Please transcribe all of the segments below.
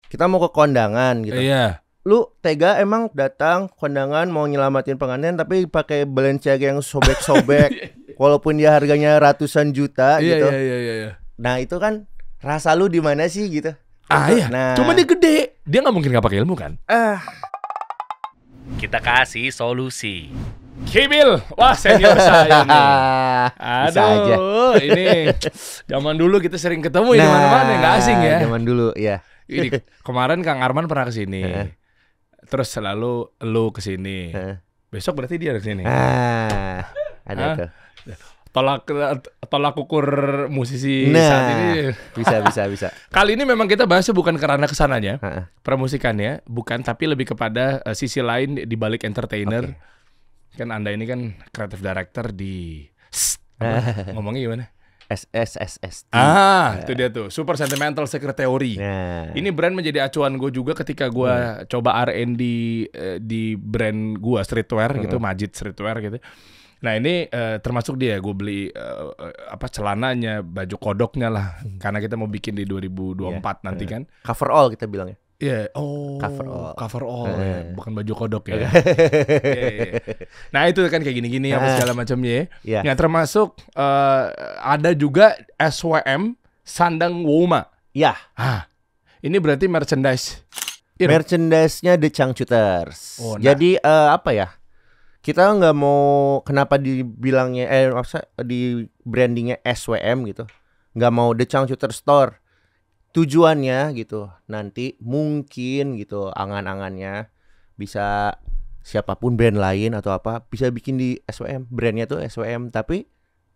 kita mau ke kondangan gitu. Iya. Lu tega emang datang kondangan mau nyelamatin pengantin tapi pakai Balenciaga yang sobek-sobek walaupun dia harganya ratusan juta gitu. Iya. Nah, itu kan rasa lu di mana sih gitu. Iya. Nah, Cuma dia gede. Dia nggak mungkin nggak pakai ilmu kan? Kita kasih solusi. Kibil, wah senior saya nih. Bisa aja. Ini zaman dulu kita sering ketemu di mana-mana, nggak asing ya. Zaman dulu, ya. Ini kemarin Kang Arman pernah kesini, terus selalu lu kesini. Besok berarti dia kesini. Ada tuh. Tolak ukur musisi Nah, saat ini. Bisa. Kali ini memang kita bahasnya bukan karena kesananya, permusikannya, bukan, tapi lebih kepada sisi lain di balik entertainer. Kan Anda ini kan creative director di ngomongnya gimana? SSST. Itu dia tuh, Super Sentimental Secret Theory. Ini brand menjadi acuan gue juga ketika gue coba R&D di brand gue streetwear gitu, Majid Streetwear gitu. Nah ini termasuk dia, gue beli celananya, baju kodoknya lah, karena kita mau bikin di 2024 nanti kan. Cover all kita bilangnya. Iya, cover all, ya. Bukan baju kodok ya. Nah itu kan kayak gini-gini apa segala macamnya ya. Yang termasuk ada juga SWM Sandang Woma. Ya. Ini berarti merchandise. Merchandise-nya The Changcuters. Jadi apa ya? Kita nggak mau kenapa dibilangnya di brandingnya SWM gitu. Nggak mau The Changcuters Store. Tujuannya gitu, nanti mungkin gitu angan-angannya bisa siapapun brand lain atau apa bisa bikin di SWM, brandnya tuh SWM, tapi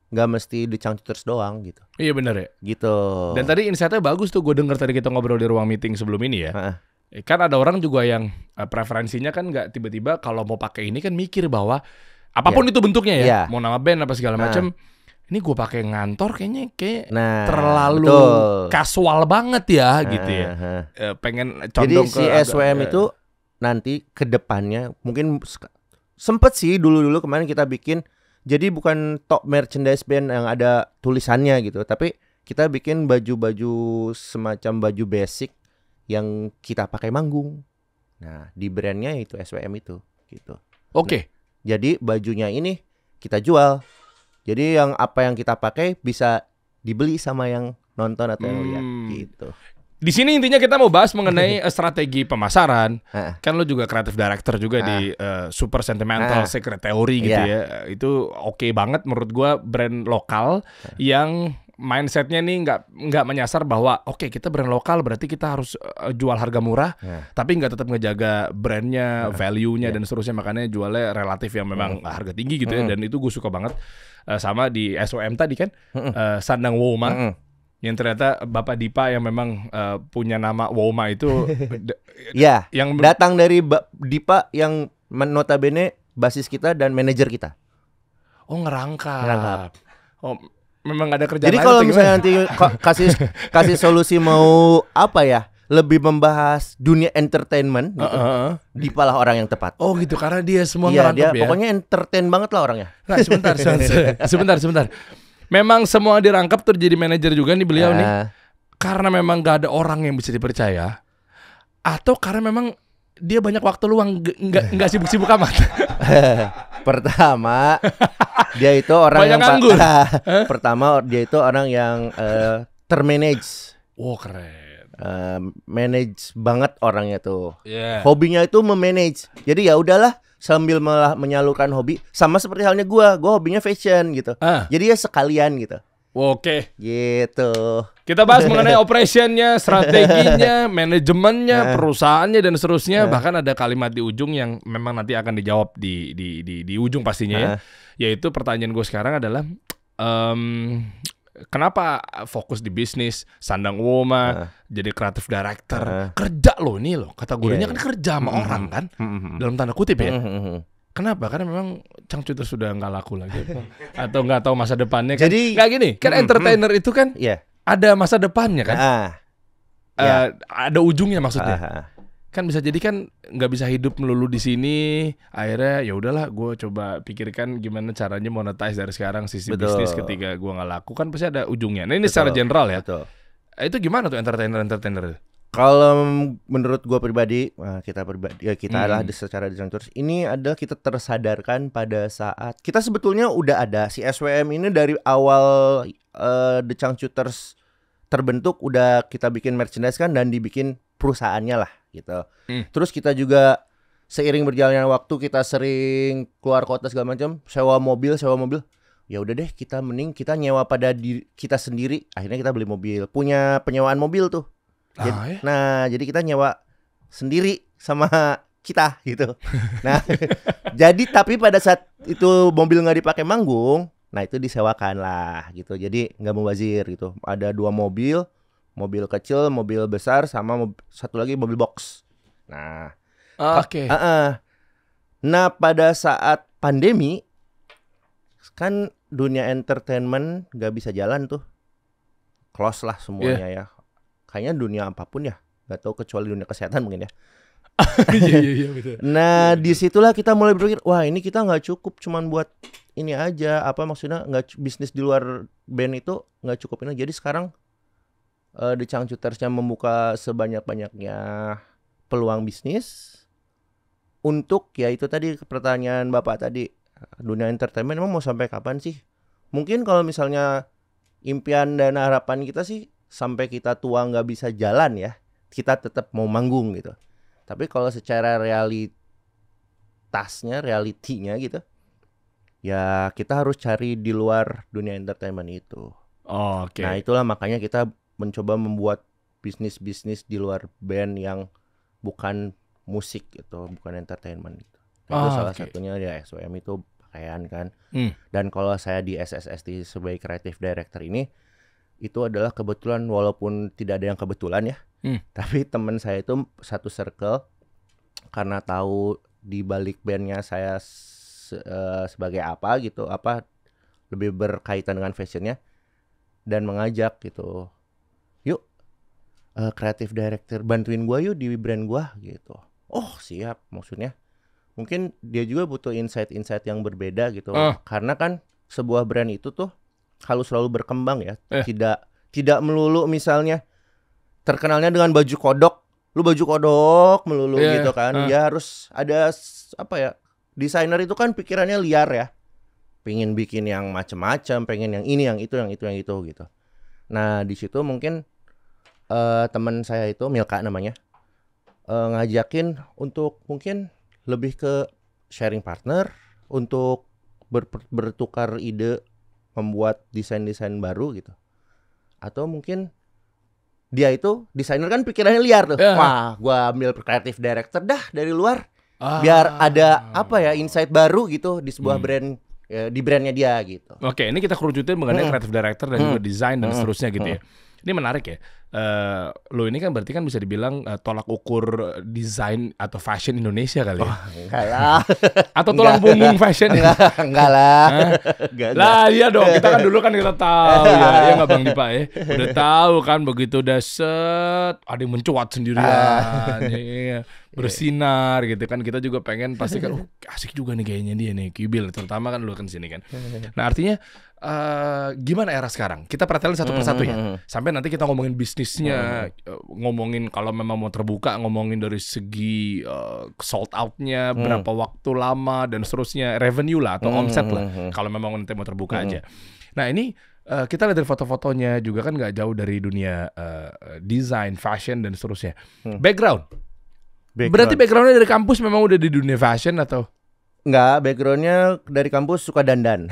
nggak mesti The Changcuters doang gitu. Iya benar ya. Gitu. Dan tadi insight-nya bagus tuh, gue denger tadi kita ngobrol di ruang meeting sebelum ini ya. Kan ada orang juga yang preferensinya kan nggak tiba-tiba kalau mau pakai ini kan mikir bahwa apapun itu bentuknya ya, mau nama band apa segala macam. Ini gue pakai ngantor kayaknya terlalu casual banget ya gitu ya. Pengen condong jadi si SWM itu nanti ke depannya mungkin sempet sih dulu kemarin kita bikin. Jadi bukan top merchandise band yang ada tulisannya gitu, tapi kita bikin baju-baju semacam baju basic yang kita pakai manggung. Nah di brandnya itu SWM itu gitu. Oke. Jadi bajunya ini kita jual. Jadi yang apa yang kita pakai bisa dibeli sama yang nonton atau yang lihat gitu. Di sini intinya kita mau bahas mengenai strategi pemasaran. Kan lo juga creative director juga di Super Sentimental Secret Theory gitu ya. Itu oke banget menurut gua, brand lokal yang mindsetnya nih nggak menyasar bahwa kita brand lokal berarti kita harus jual harga murah, tapi nggak tetap ngejaga brandnya, value-nya dan seterusnya, makanya jualnya relatif yang memang harga tinggi gitu ya. Dan itu gue suka banget. Sama di SOM tadi kan, Sandang Woma, yang ternyata Bapak Dipa yang memang punya nama Woma itu yang datang dari Dipa yang notabene basis kita dan manajer kita. Ngerangkap. Memang ada kerjaan. Jadi lain kalau misalnya nanti kasih solusi mau apa ya, lebih membahas dunia entertainment gitu, Dipa lah orang yang tepat. Oh gitu, karena dia semua ngerangkap ya. Pokoknya entertain banget lah orangnya. Nah sebentar. Memang semua dirangkap tuh jadi manajer juga nih beliau nih. Karena memang gak ada orang yang bisa dipercaya, atau karena memang dia banyak waktu luang, nggak sibuk-sibuk amat. Pertama, dia itu orang banyak yang nganggur. Pertama dia itu orang yang termanage. Keren. Manage banget orangnya tuh. Hobinya itu memanage. Jadi ya udahlah, sambil menyalurkan hobi, sama seperti halnya gua hobinya fashion gitu. Jadi ya sekalian gitu. Oke. Gitu. Kita bahas mengenai operationnya, strateginya, manajemennya, perusahaannya dan seterusnya. Bahkan ada kalimat di ujung yang memang nanti akan dijawab di ujung pastinya ya. Yaitu pertanyaan gue sekarang adalah kenapa fokus di bisnis, Sandang Woma, jadi creative director, kerja loh ini loh. Kategorinya kan kerja sama orang kan, dalam tanda kutip ya. Kenapa? Karena memang Changcuters sudah nggak laku lagi atau nggak tahu masa depannya kan. Jadi nggak gini, kan entertainer itu kan ada masa depannya kan. Ada ujungnya maksudnya. Kan bisa jadi kan nggak bisa hidup melulu di sini. Akhirnya ya udahlah, gue coba pikirkan gimana caranya monetize dari sekarang sisi bisnis ketika gue nggak laku, kan pasti ada ujungnya. Nah ini secara general ya. Itu gimana tuh entertainer? Kalau menurut gua pribadi, kita adalah secara desain tours. Ini adalah kita tersadarkan pada saat kita sebetulnya udah ada si SWM ini dari awal The Changcuters terbentuk, udah kita bikin merchandise kan dan dibikin perusahaannya lah gitu. Terus kita juga seiring berjalannya waktu kita sering keluar kota segala macam, sewa mobil. Ya udah deh, kita mending kita nyewa pada diri kita sendiri. Akhirnya kita beli mobil, punya penyewaan mobil tuh. Jadi kita nyewa sendiri sama kita gitu. Nah, jadi tapi pada saat itu mobil nggak dipakai manggung, nah itu disewakan lah gitu. Jadi nggak mubazir gitu. Ada 2 mobil kecil, mobil besar, sama satu lagi mobil box. Nah, nah pada saat pandemi kan dunia entertainment nggak bisa jalan tuh, close lah semuanya ya. Kayaknya dunia apapun ya, nggak tahu kecuali dunia kesehatan mungkin ya. Iya betul. Nah disitulah kita mulai berpikir, wah ini kita nggak cukup cuman buat ini aja, apa maksudnya nggak bisnis di luar band itu nggak cukup ini. Jadi sekarang The Changcutersnya membuka sebanyak-banyaknya peluang bisnis untuk ya itu tadi pertanyaan Bapak tadi, dunia entertainment emang mau sampai kapan sih? Mungkin kalau misalnya impian dan harapan kita sih sampai kita tua nggak bisa jalan ya, kita tetap mau manggung gitu. Tapi kalau secara realitinya gitu, ya kita harus cari di luar dunia entertainment itu. Nah itulah makanya kita mencoba membuat bisnis di luar band yang bukan musik gitu, bukan entertainment gitu. Itu salah satunya ya SWM itu pakaian kan. Dan kalau saya di SSST sebagai creative director ini, itu adalah kebetulan, walaupun tidak ada yang kebetulan ya. Tapi teman saya itu satu circle, karena tahu di balik bandnya saya sebagai apa gitu, apa lebih berkaitan dengan fashionnya, dan mengajak gitu, yuk creative director bantuin gua yuk di brand gua gitu. Oh siap, maksudnya mungkin dia juga butuh insight yang berbeda gitu. Karena kan sebuah brand itu tuh harus selalu berkembang ya. Tidak melulu misalnya terkenalnya dengan baju kodok, lu baju kodok melulu gitu kan. Ya harus ada apa ya, desainer itu kan pikirannya liar ya, pengen bikin yang macam-macam, pengen yang ini, yang itu gitu. Nah di situ mungkin teman saya itu Milka namanya, ngajakin untuk mungkin lebih ke sharing partner untuk bertukar ide, membuat desain baru gitu. Atau mungkin dia itu desainer kan pikirannya liar tuh. Wah, gua ambil creative director dah dari luar. Biar ada apa ya, insight baru gitu di sebuah brand, di brandnya dia gitu. Oke, ini kita kerucutin mengenai creative director dan juga desain dan seterusnya gitu ya. Ini menarik ya. Lo ini kan berarti kan bisa dibilang tolak ukur desain atau fashion Indonesia kali ya? Enggak lah. Atau tulang punggung fashion? Enggak lah. Lah iya dong, kita kan dulu kan kita tahu ya nggak Bang Dipa ya. Udah tahu kan begitu udah set, ada yang mencuat sendirian, bersinar gitu kan. Kita juga pengen pasti kan asik juga nih kayaknya dia nih, Kibil terutama kan lu kan sini kan. Nah artinya gimana era sekarang? Kita perhatiin satu persatu ya. Sampai nanti kita ngomongin bisnisnya, ngomongin kalau memang mau terbuka, ngomongin dari segi sold out-nya, berapa waktu lama dan seterusnya, revenue lah atau omset lah. Kalau memang nanti mau terbuka aja. Nah ini kita lihat dari foto-fotonya juga kan nggak jauh dari dunia desain, fashion dan seterusnya. Background. Berarti backgroundnya dari kampus memang udah di dunia fashion atau? Enggak, backgroundnya dari kampus suka dandan.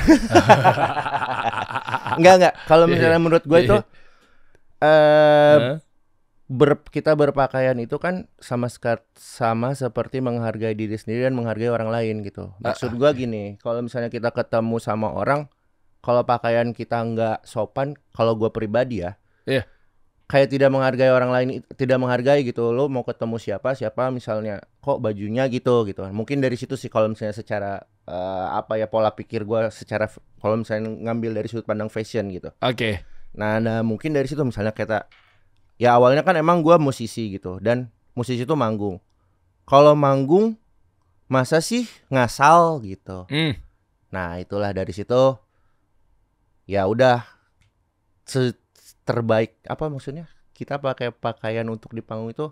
Enggak. Kalau misalnya menurut gue itu kita berpakaian itu kan sama seperti menghargai diri sendiri dan menghargai orang lain gitu. Maksud gue gini, kalau misalnya kita ketemu sama orang, kalau pakaian kita nggak sopan, kalau gue pribadi ya, kayak tidak menghargai orang lain, tidak menghargai gitu. Lo mau ketemu siapa misalnya, kok bajunya gitu. Mungkin dari situ sih kalau misalnya secara pola pikir gue, secara kalau misalnya ngambil dari sudut pandang fashion gitu. Oke. Nah mungkin dari situ misalnya kita, ya awalnya kan emang gue musisi gitu, dan musisi itu manggung. Kalau manggung masa sih ngasal gitu. Nah itulah dari situ ya udah terbaik, apa maksudnya, kita pakai pakaian untuk di panggung itu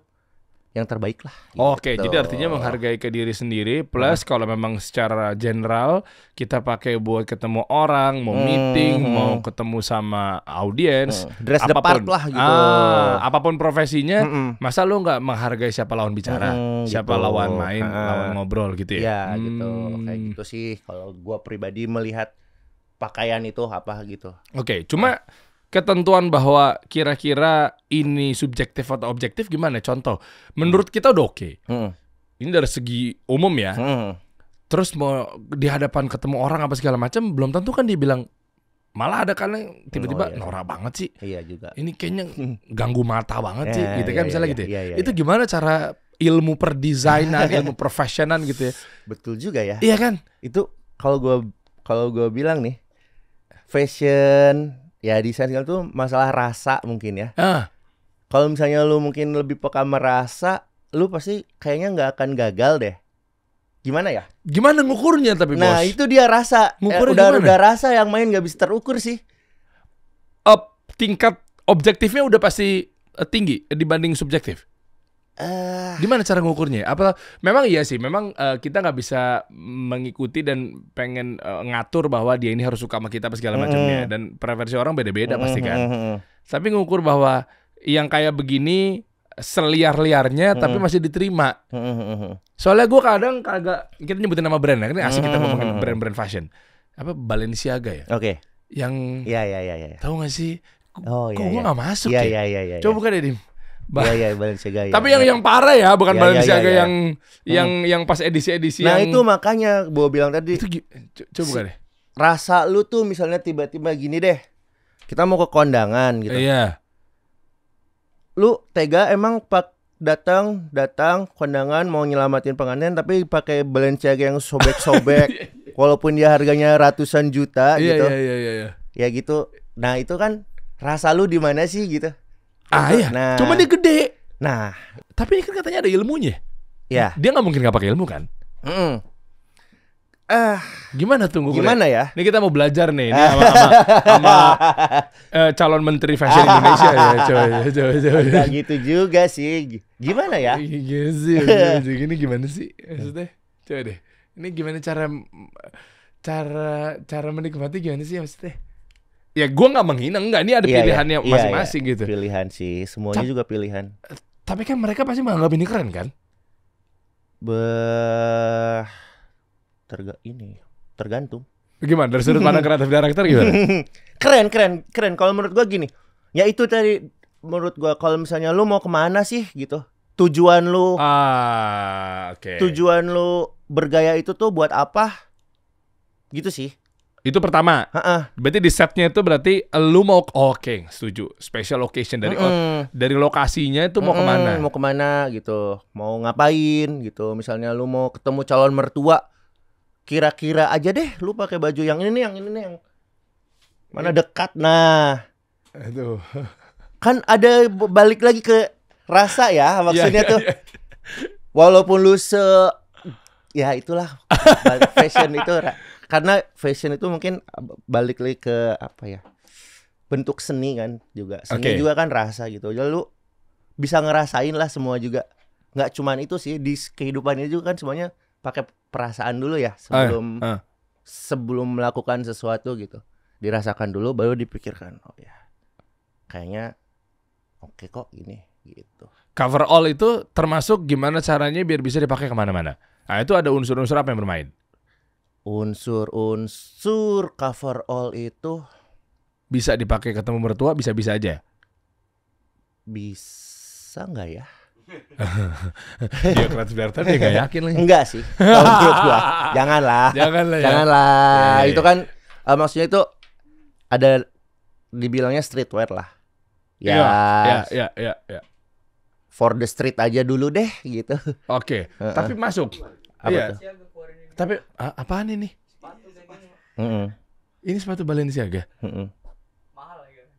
yang terbaik lah. Oke, gitu. jadi artinya menghargai ke diri sendiri. Plus kalau memang secara general kita pakai buat ketemu orang, mau meeting, mau ketemu sama audiens, dress the part lah gitu. Apapun profesinya, masa lu nggak menghargai siapa lawan bicara, siapa gitu. lawan main, lawan ngobrol gitu ya? Ya gitu, kayak gitu sih. Kalau gua pribadi melihat pakaian itu apa gitu. Oke, cuma ketentuan bahwa kira-kira ini subjektif atau objektif gimana? Contoh, menurut kita udah oke. Ini dari segi umum ya. Terus mau di hadapan ketemu orang apa segala macam, belum tentu kan dia bilang. Malah ada kan tiba-tiba norak banget sih. Iya juga. Ini kayaknya ganggu mata banget sih, gitu kan misalnya gitu. Iya, itu gimana cara ilmu perdesainan, ilmu profesionan gitu ya? Betul juga ya. Iya kan? Itu kalau gua bilang nih, fashion ya desain itu masalah rasa mungkin ya. Kalau misalnya lu mungkin lebih peka merasa, lu pasti kayaknya nggak akan gagal deh. Gimana ya? Gimana ngukurnya tapi bos? Nah itu dia rasa. Udah rasa yang main nggak bisa terukur sih. Tingkat objektifnya udah pasti tinggi dibanding subjektif. Gimana cara ngukurnya? Apa memang iya sih, memang kita nggak bisa mengikuti dan pengen ngatur bahwa dia ini harus suka sama kita apa segala macamnya, dan preferensi orang beda-beda pasti kan. Tapi ngukur bahwa yang kayak begini seliar-liarnya tapi masih diterima. Soalnya gue kadang kagak, kita nyebutin nama brand ya, ini asik kita ngomongin brand-brand fashion. Apa Balenciaga ya? Oke. Yang Iya. tahu nggak sih? Kok gue iya. nggak masuk ya? Iya. Coba buka deh, Dim. Iya, Balenciaga. Tapi yang parah ya, bukan Balenciaga yang pas edisi-edisi. Nah yang... itu makanya gue bilang tadi. Itu coba buka deh. Rasa lu tuh misalnya tiba-tiba gini deh, kita mau ke kondangan gitu. Iya. Lu tega emang datang kondangan mau nyelamatin pengantin tapi pakai Balenciaga yang sobek-sobek, walaupun dia harganya ratusan juta gitu. Iya. Ya gitu. Nah itu kan rasa lu di mana sih gitu? Iya. Nah, cuma dia gede. Nah, tapi ini kan katanya ada ilmunya. Ya. Dia nggak mungkin nggak pakai ilmu kan? Gimana tunggu? Gimana ya? Ini kita mau belajar nih, ini sama calon menteri fashion Indonesia ya. Coba. Gak gitu juga sih. Gimana ya? Gini gimana sih? Maksudnya, coba deh. Ini gimana cara menikmati gimana sih maksudnya? Ya gue nggak menghina, enggak, ini ada pilihannya masing-masing gitu. Pilihan sih, semuanya juga pilihan. Tapi kan mereka pasti menganggap ini keren kan? Tergantung. Gimana dari sudut pandang kreatif director gimana? Keren. Kalau menurut gue gini, ya itu tadi menurut gue, kalau misalnya lu mau kemana sih gitu, tujuan lu, tujuan lu bergaya itu tuh buat apa? Gitu sih. Itu pertama. Berarti di setnya itu berarti lu mau setuju. Special occasion dari lokasinya itu mau kemana? Mau kemana gitu, mau ngapain gitu. Misalnya lu mau ketemu calon mertua, kira-kira aja deh lu pakai baju yang ini nih, yang mana dekat. Nah, aduh. Kan ada balik lagi ke rasa ya maksudnya tuh. Walaupun lu ya itulah fashion itu. Karena fashion itu mungkin balik lagi ke apa ya, bentuk seni kan juga. Seni juga kan rasa gitu. Jadi lu bisa ngerasain lah semua juga. Nggak cuman itu sih, di kehidupan ini juga kan semuanya pakai perasaan dulu ya sebelum melakukan sesuatu gitu. Dirasakan dulu baru dipikirkan. Oh ya, kayaknya oke kok ini gitu. Cover all itu termasuk gimana caranya biar bisa dipakai kemana-mana. Nah itu ada unsur-unsur apa yang bermain? Unsur cover all itu bisa dipakai ketemu mertua, bisa-bisa aja. Bisa nggak ya? Dia kreatif director dia nggak yakin lagi. Enggak sih. Kalau menurut gua, janganlah. Ya. Itu kan maksudnya itu ada dibilangnya streetwear lah. Ya. For the street aja dulu deh gitu. Oke. Tapi masuk. Apa tuh? Tapi apaan ini? Ini sepatu Balenciaga. Mahal ya.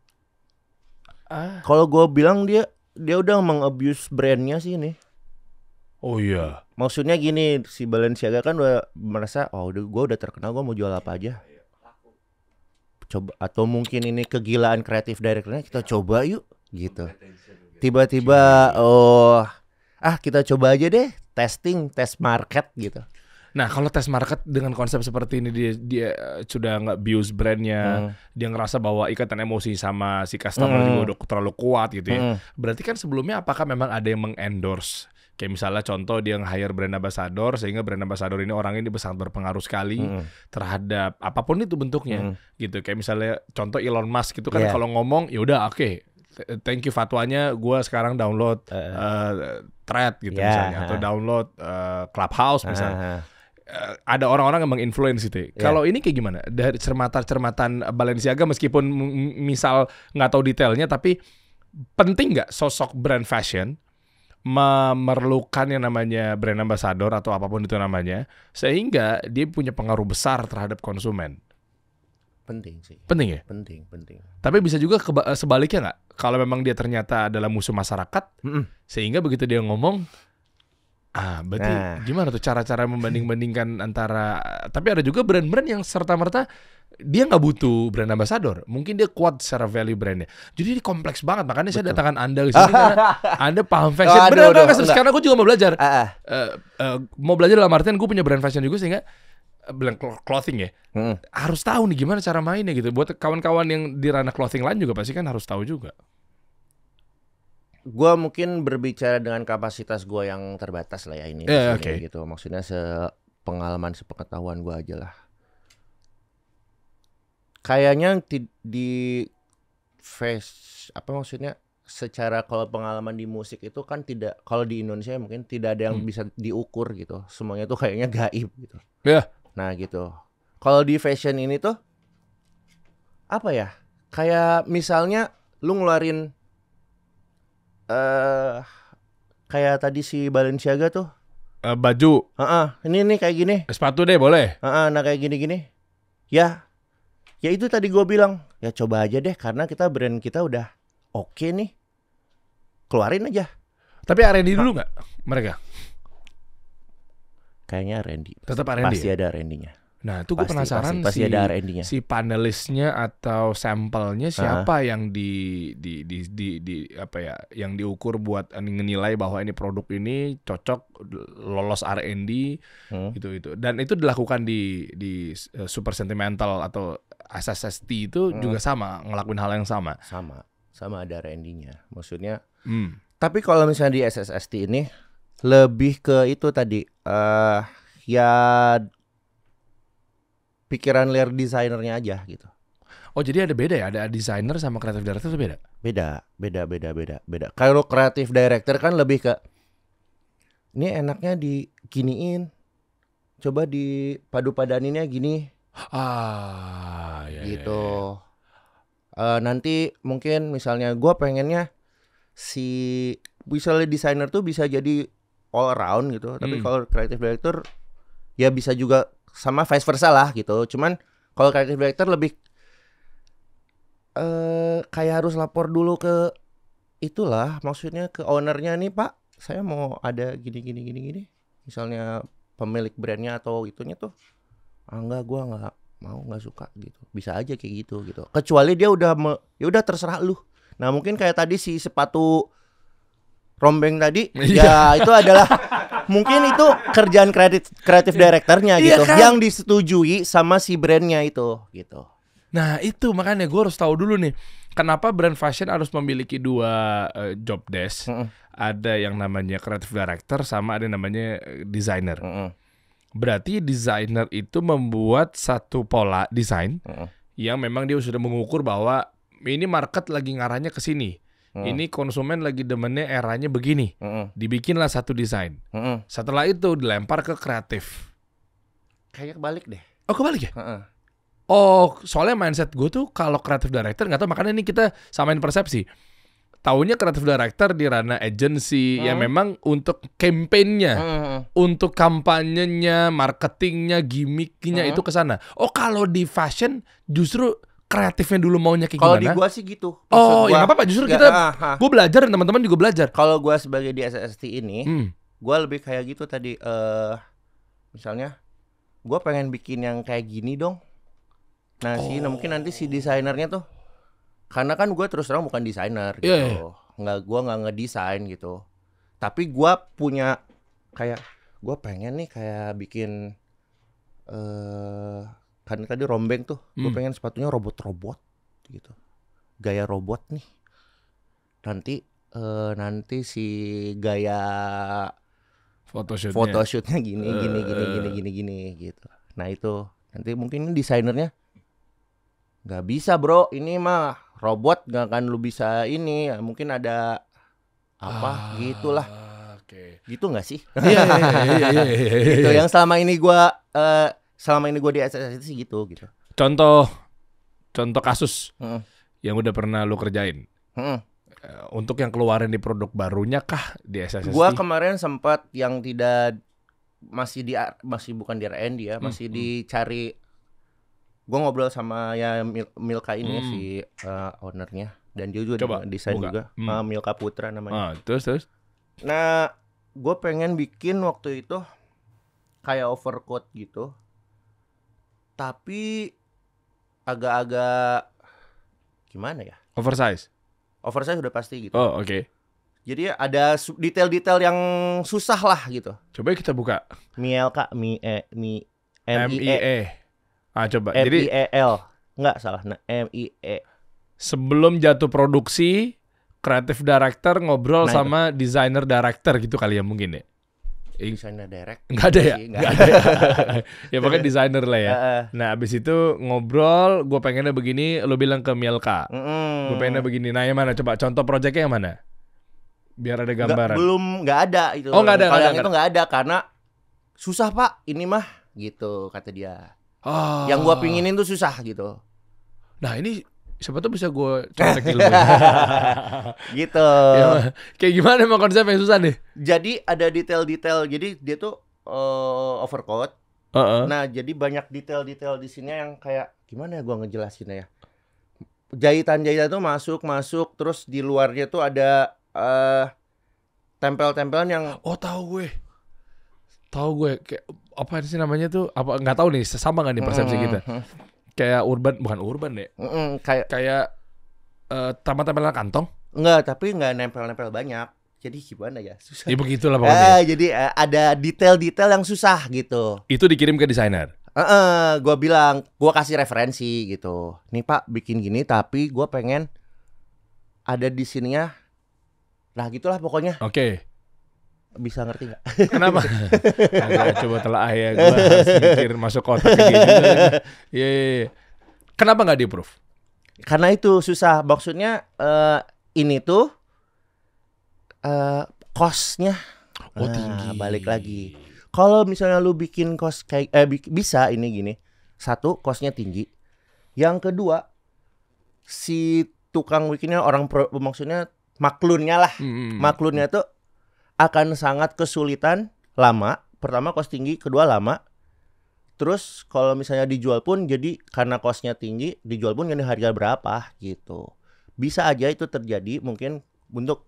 Kalau gue bilang dia udah mengabuse brandnya sih ini. Oh iya. Maksudnya gini, si Balenciaga kan udah merasa gue udah terkenal, gue mau jual apa aja. Coba, atau mungkin ini kegilaan kreatif directornya, kita coba yuk gitu. Tiba-tiba kita coba aja deh tes market gitu. Nah, kalau tes market dengan konsep seperti ini dia sudah nggak abuse brandnya, dia ngerasa bahwa ikatan emosi sama si customer juga udah terlalu kuat gitu ya. Berarti kan sebelumnya apakah memang ada yang mengendorse? Kayak misalnya contoh dia nge-hire brand ambassador sehingga brand ambassador ini orang ini sangat berpengaruh sekali terhadap apapun itu bentuknya gitu. Kayak misalnya contoh Elon Musk gitu kan kalau ngomong ya udah oke. Thank you fatwanya, gue sekarang download Thread gitu misalnya atau download Clubhouse misalnya. Ada orang-orang yang menginfluence itu. Kalau ini kayak gimana? Dari cermatan Balenciaga meskipun misal nggak tahu detailnya, tapi penting nggak sosok brand fashion memerlukan yang namanya brand ambassador atau apapun itu namanya, sehingga dia punya pengaruh besar terhadap konsumen? Penting sih. Penting ya? Penting. Tapi bisa juga sebaliknya nggak? Kalau memang dia ternyata adalah musuh masyarakat, sehingga begitu dia ngomong, berarti gimana tuh cara-cara membanding-bandingkan antara. Tapi ada juga brand-brand yang serta-merta dia nggak butuh brand ambassador, mungkin dia kuat secara value brandnya. Jadi ini kompleks banget, makanya saya datangkan Anda ke sini karena Anda paham fashion. Benar karena aku juga mau belajar. Mau belajar dalam artian gue punya brand fashion juga sehingga bilang clothing ya. Harus tahu nih gimana cara mainnya gitu. Buat kawan-kawan yang di ranah clothing lain juga pasti kan harus tahu juga. Gue mungkin berbicara dengan kapasitas gue yang terbatas lah ya ini gitu. Maksudnya sepengalaman sepengetahuan gue aja lah. Kayaknya di maksudnya secara kalau pengalaman di musik itu kan tidak, kalau di Indonesia mungkin tidak ada yang bisa diukur gitu. Semuanya tuh kayaknya gaib gitu. Nah gitu. Kalau di fashion ini tuh apa ya? Kayak misalnya lu ngeluarin kayak tadi si Balenciaga tuh baju. Ini kayak gini. Sepatu deh boleh. Nah kayak gini. Ya itu tadi gue bilang, ya coba aja deh karena brand kita udah oke nih. Keluarin aja. Tapi R&D dulu nggak mereka? Kayaknya R&D. Tetap R&D. Pasti ada R&D-nya. Nah, itu gue penasaran pasti ada R&D-nya. Si panelisnya atau sampelnya siapa yang yang diukur buat nilai bahwa ini produk ini cocok lolos R&D gitu. Dan itu dilakukan di Super Sentimental atau SSST itu juga sama ngelakuin hal yang sama. Sama ada R&D-nya. Maksudnya tapi kalau misalnya di SSST ini lebih ke itu tadi ya pikiran liar desainernya aja gitu. Oh jadi ada beda ya, ada desainer sama creative director itu beda? Beda. Kalau creative director kan lebih ke ini enaknya diginiin, coba dipadu-padaninnya gini. Gitu. Nanti mungkin misalnya gue pengennya misalnya desainer tuh bisa jadi all around gitu. Tapi kalau creative director ya bisa juga sama vice versa lah gitu. Cuman kalau creative director lebih kayak harus lapor dulu ke itulah, maksudnya ke ownernya nih, Pak, saya mau ada gini. Misalnya pemilik brandnya atau itunya tuh, enggak, gua nggak suka gitu. Bisa aja kayak gitu. Kecuali dia udah ya udah terserah lu. Nah mungkin kayak tadi si sepatu rombeng tadi, ya itu adalah mungkin itu kerjaan kreatif direkturnya gitu, kan? Yang disetujui sama si brandnya itu gitu. Nah itu makanya gue harus tahu dulu nih, kenapa brand fashion harus memiliki dua job desk. Ada yang namanya creative director sama ada yang namanya designer. Berarti designer itu membuat satu pola desain yang memang dia sudah mengukur bahwa ini market lagi ngarahnya ke sini. Ini konsumen lagi demennya eranya begini. Dibikinlah satu desain. Setelah itu dilempar ke kreatif. Kayaknya kebalik deh. Oh kebalik ya? Oh soalnya mindset gue tuh kalau creative director nggak tahu, makanya ini kita samain persepsi. Taunya creative director di ranah agency yang memang untuk campaign-nya, untuk kampanyenya, marketingnya, gimmicknya itu ke sana. Oh kalau di fashion justru kreatifnya dulu maunya kayak gimana? Kalau di gua sih gitu. Maksud ya nggak apa-apa. Justru kita, gue belajar dan teman-teman juga belajar. Kalau gua sebagai di SST ini, gua lebih kayak gitu tadi. Misalnya, gua pengen bikin yang kayak gini dong. Nah, mungkin nanti si desainernya tuh, Karena kan gue terus terang bukan desainer gitu. Gue nggak ngedesain gitu. Tapi gue punya kayak gue pengen nih kayak bikin kan tadi rombeng tuh. Gue pengen sepatunya robot-robot gitu. Gaya robot nih. Nanti si gaya photoshootnya gini gitu. Nah itu nanti mungkin desainernya nggak bisa bro, ini mah robot nggak akan lu bisa ini, mungkin ada apa gitulah. Gitu nggak sih? Iya. Itu yang selama ini gue di SSS sih gitu. Contoh kasus yang udah pernah lu kerjain. Untuk yang keluarin di produk barunya kah di SSST? Gua kemarin sempat yang masih bukan di R&D ya, masih dicari. Gua ngobrol sama ya Milka ini si ownernya, dan dia juga desain juga. Milka Putra namanya. Terus. Nah, gue pengen bikin waktu itu kayak overcoat gitu, tapi agak-agak gimana ya? Oversize udah pasti gitu. Oh, oke. Jadi ada detail-detail yang susah lah gitu. Coba kita buka. Mielka M-I-E. Coba. M-I-E-L. Enggak salah. M-I-E. Sebelum jatuh produksi, kreatif director ngobrol sama designer director gitu kali ya mungkin ya. Designer direct. Enggak ada ya? Enggak ada. Ya pokoknya designer lah ya. Nah, abis itu ngobrol, gue pengennya begini, lo bilang ke Mielka. Gue pengennya begini. Nah, yang mana? Coba contoh proyeknya yang mana? Biar ada gambaran. Enggak ada itu. Oh, enggak ada. Kalau yang itu enggak ada karena susah, Pak. Ini mah gitu kata dia. Yang gue pinginin tuh susah gitu. Nah, ini siapa tuh bisa gue contek ilmu gitu. Ya, kayak gimana emang konsepnya susah nih? Jadi ada detail-detail. Jadi dia tuh overcoat. Nah jadi banyak detail-detail di sini yang kayak gimana ya gue ngejelasinnya ya. Jahitan-jahitan tuh masuk. Terus di luarnya tuh ada tempel-tempelan yang. Oh tahu gue kayak apa sih namanya tuh? Apa nggak tahu nih, sama nggak nih persepsi kita? Kayak bukan urban deh. Kayak tempelan kantong. Enggak, tapi enggak nempel-nempel banyak. Jadi gimana ya? Susah. Ya begitulah pokoknya. Jadi ada detail-detail yang susah gitu. Itu dikirim ke desainer. Gua bilang, gua kasih referensi gitu. Nih Pak, bikin gini tapi gua pengen ada di sininya. Nah, gitulah pokoknya. Oke. Bisa ngerti nggak? Kenapa? Coba telah ya, gue harus mikir masuk kotak kayak gitu. Iya. Kenapa nggak di-approve? Karena itu susah. Maksudnya ini tuh cost-nya tinggi. Balik lagi. Kalau misalnya lu bikin cost kayak bisa ini gini. Satu, cost-nya tinggi. Yang kedua, si tukang bikinnya maksudnya maklunnya lah. Maklunnya tuh akan sangat kesulitan, lama. Pertama cost tinggi, kedua lama. Terus kalau misalnya dijual pun jadi karena costnya tinggi, dijual pun jadi harga berapa gitu. Bisa aja itu terjadi mungkin untuk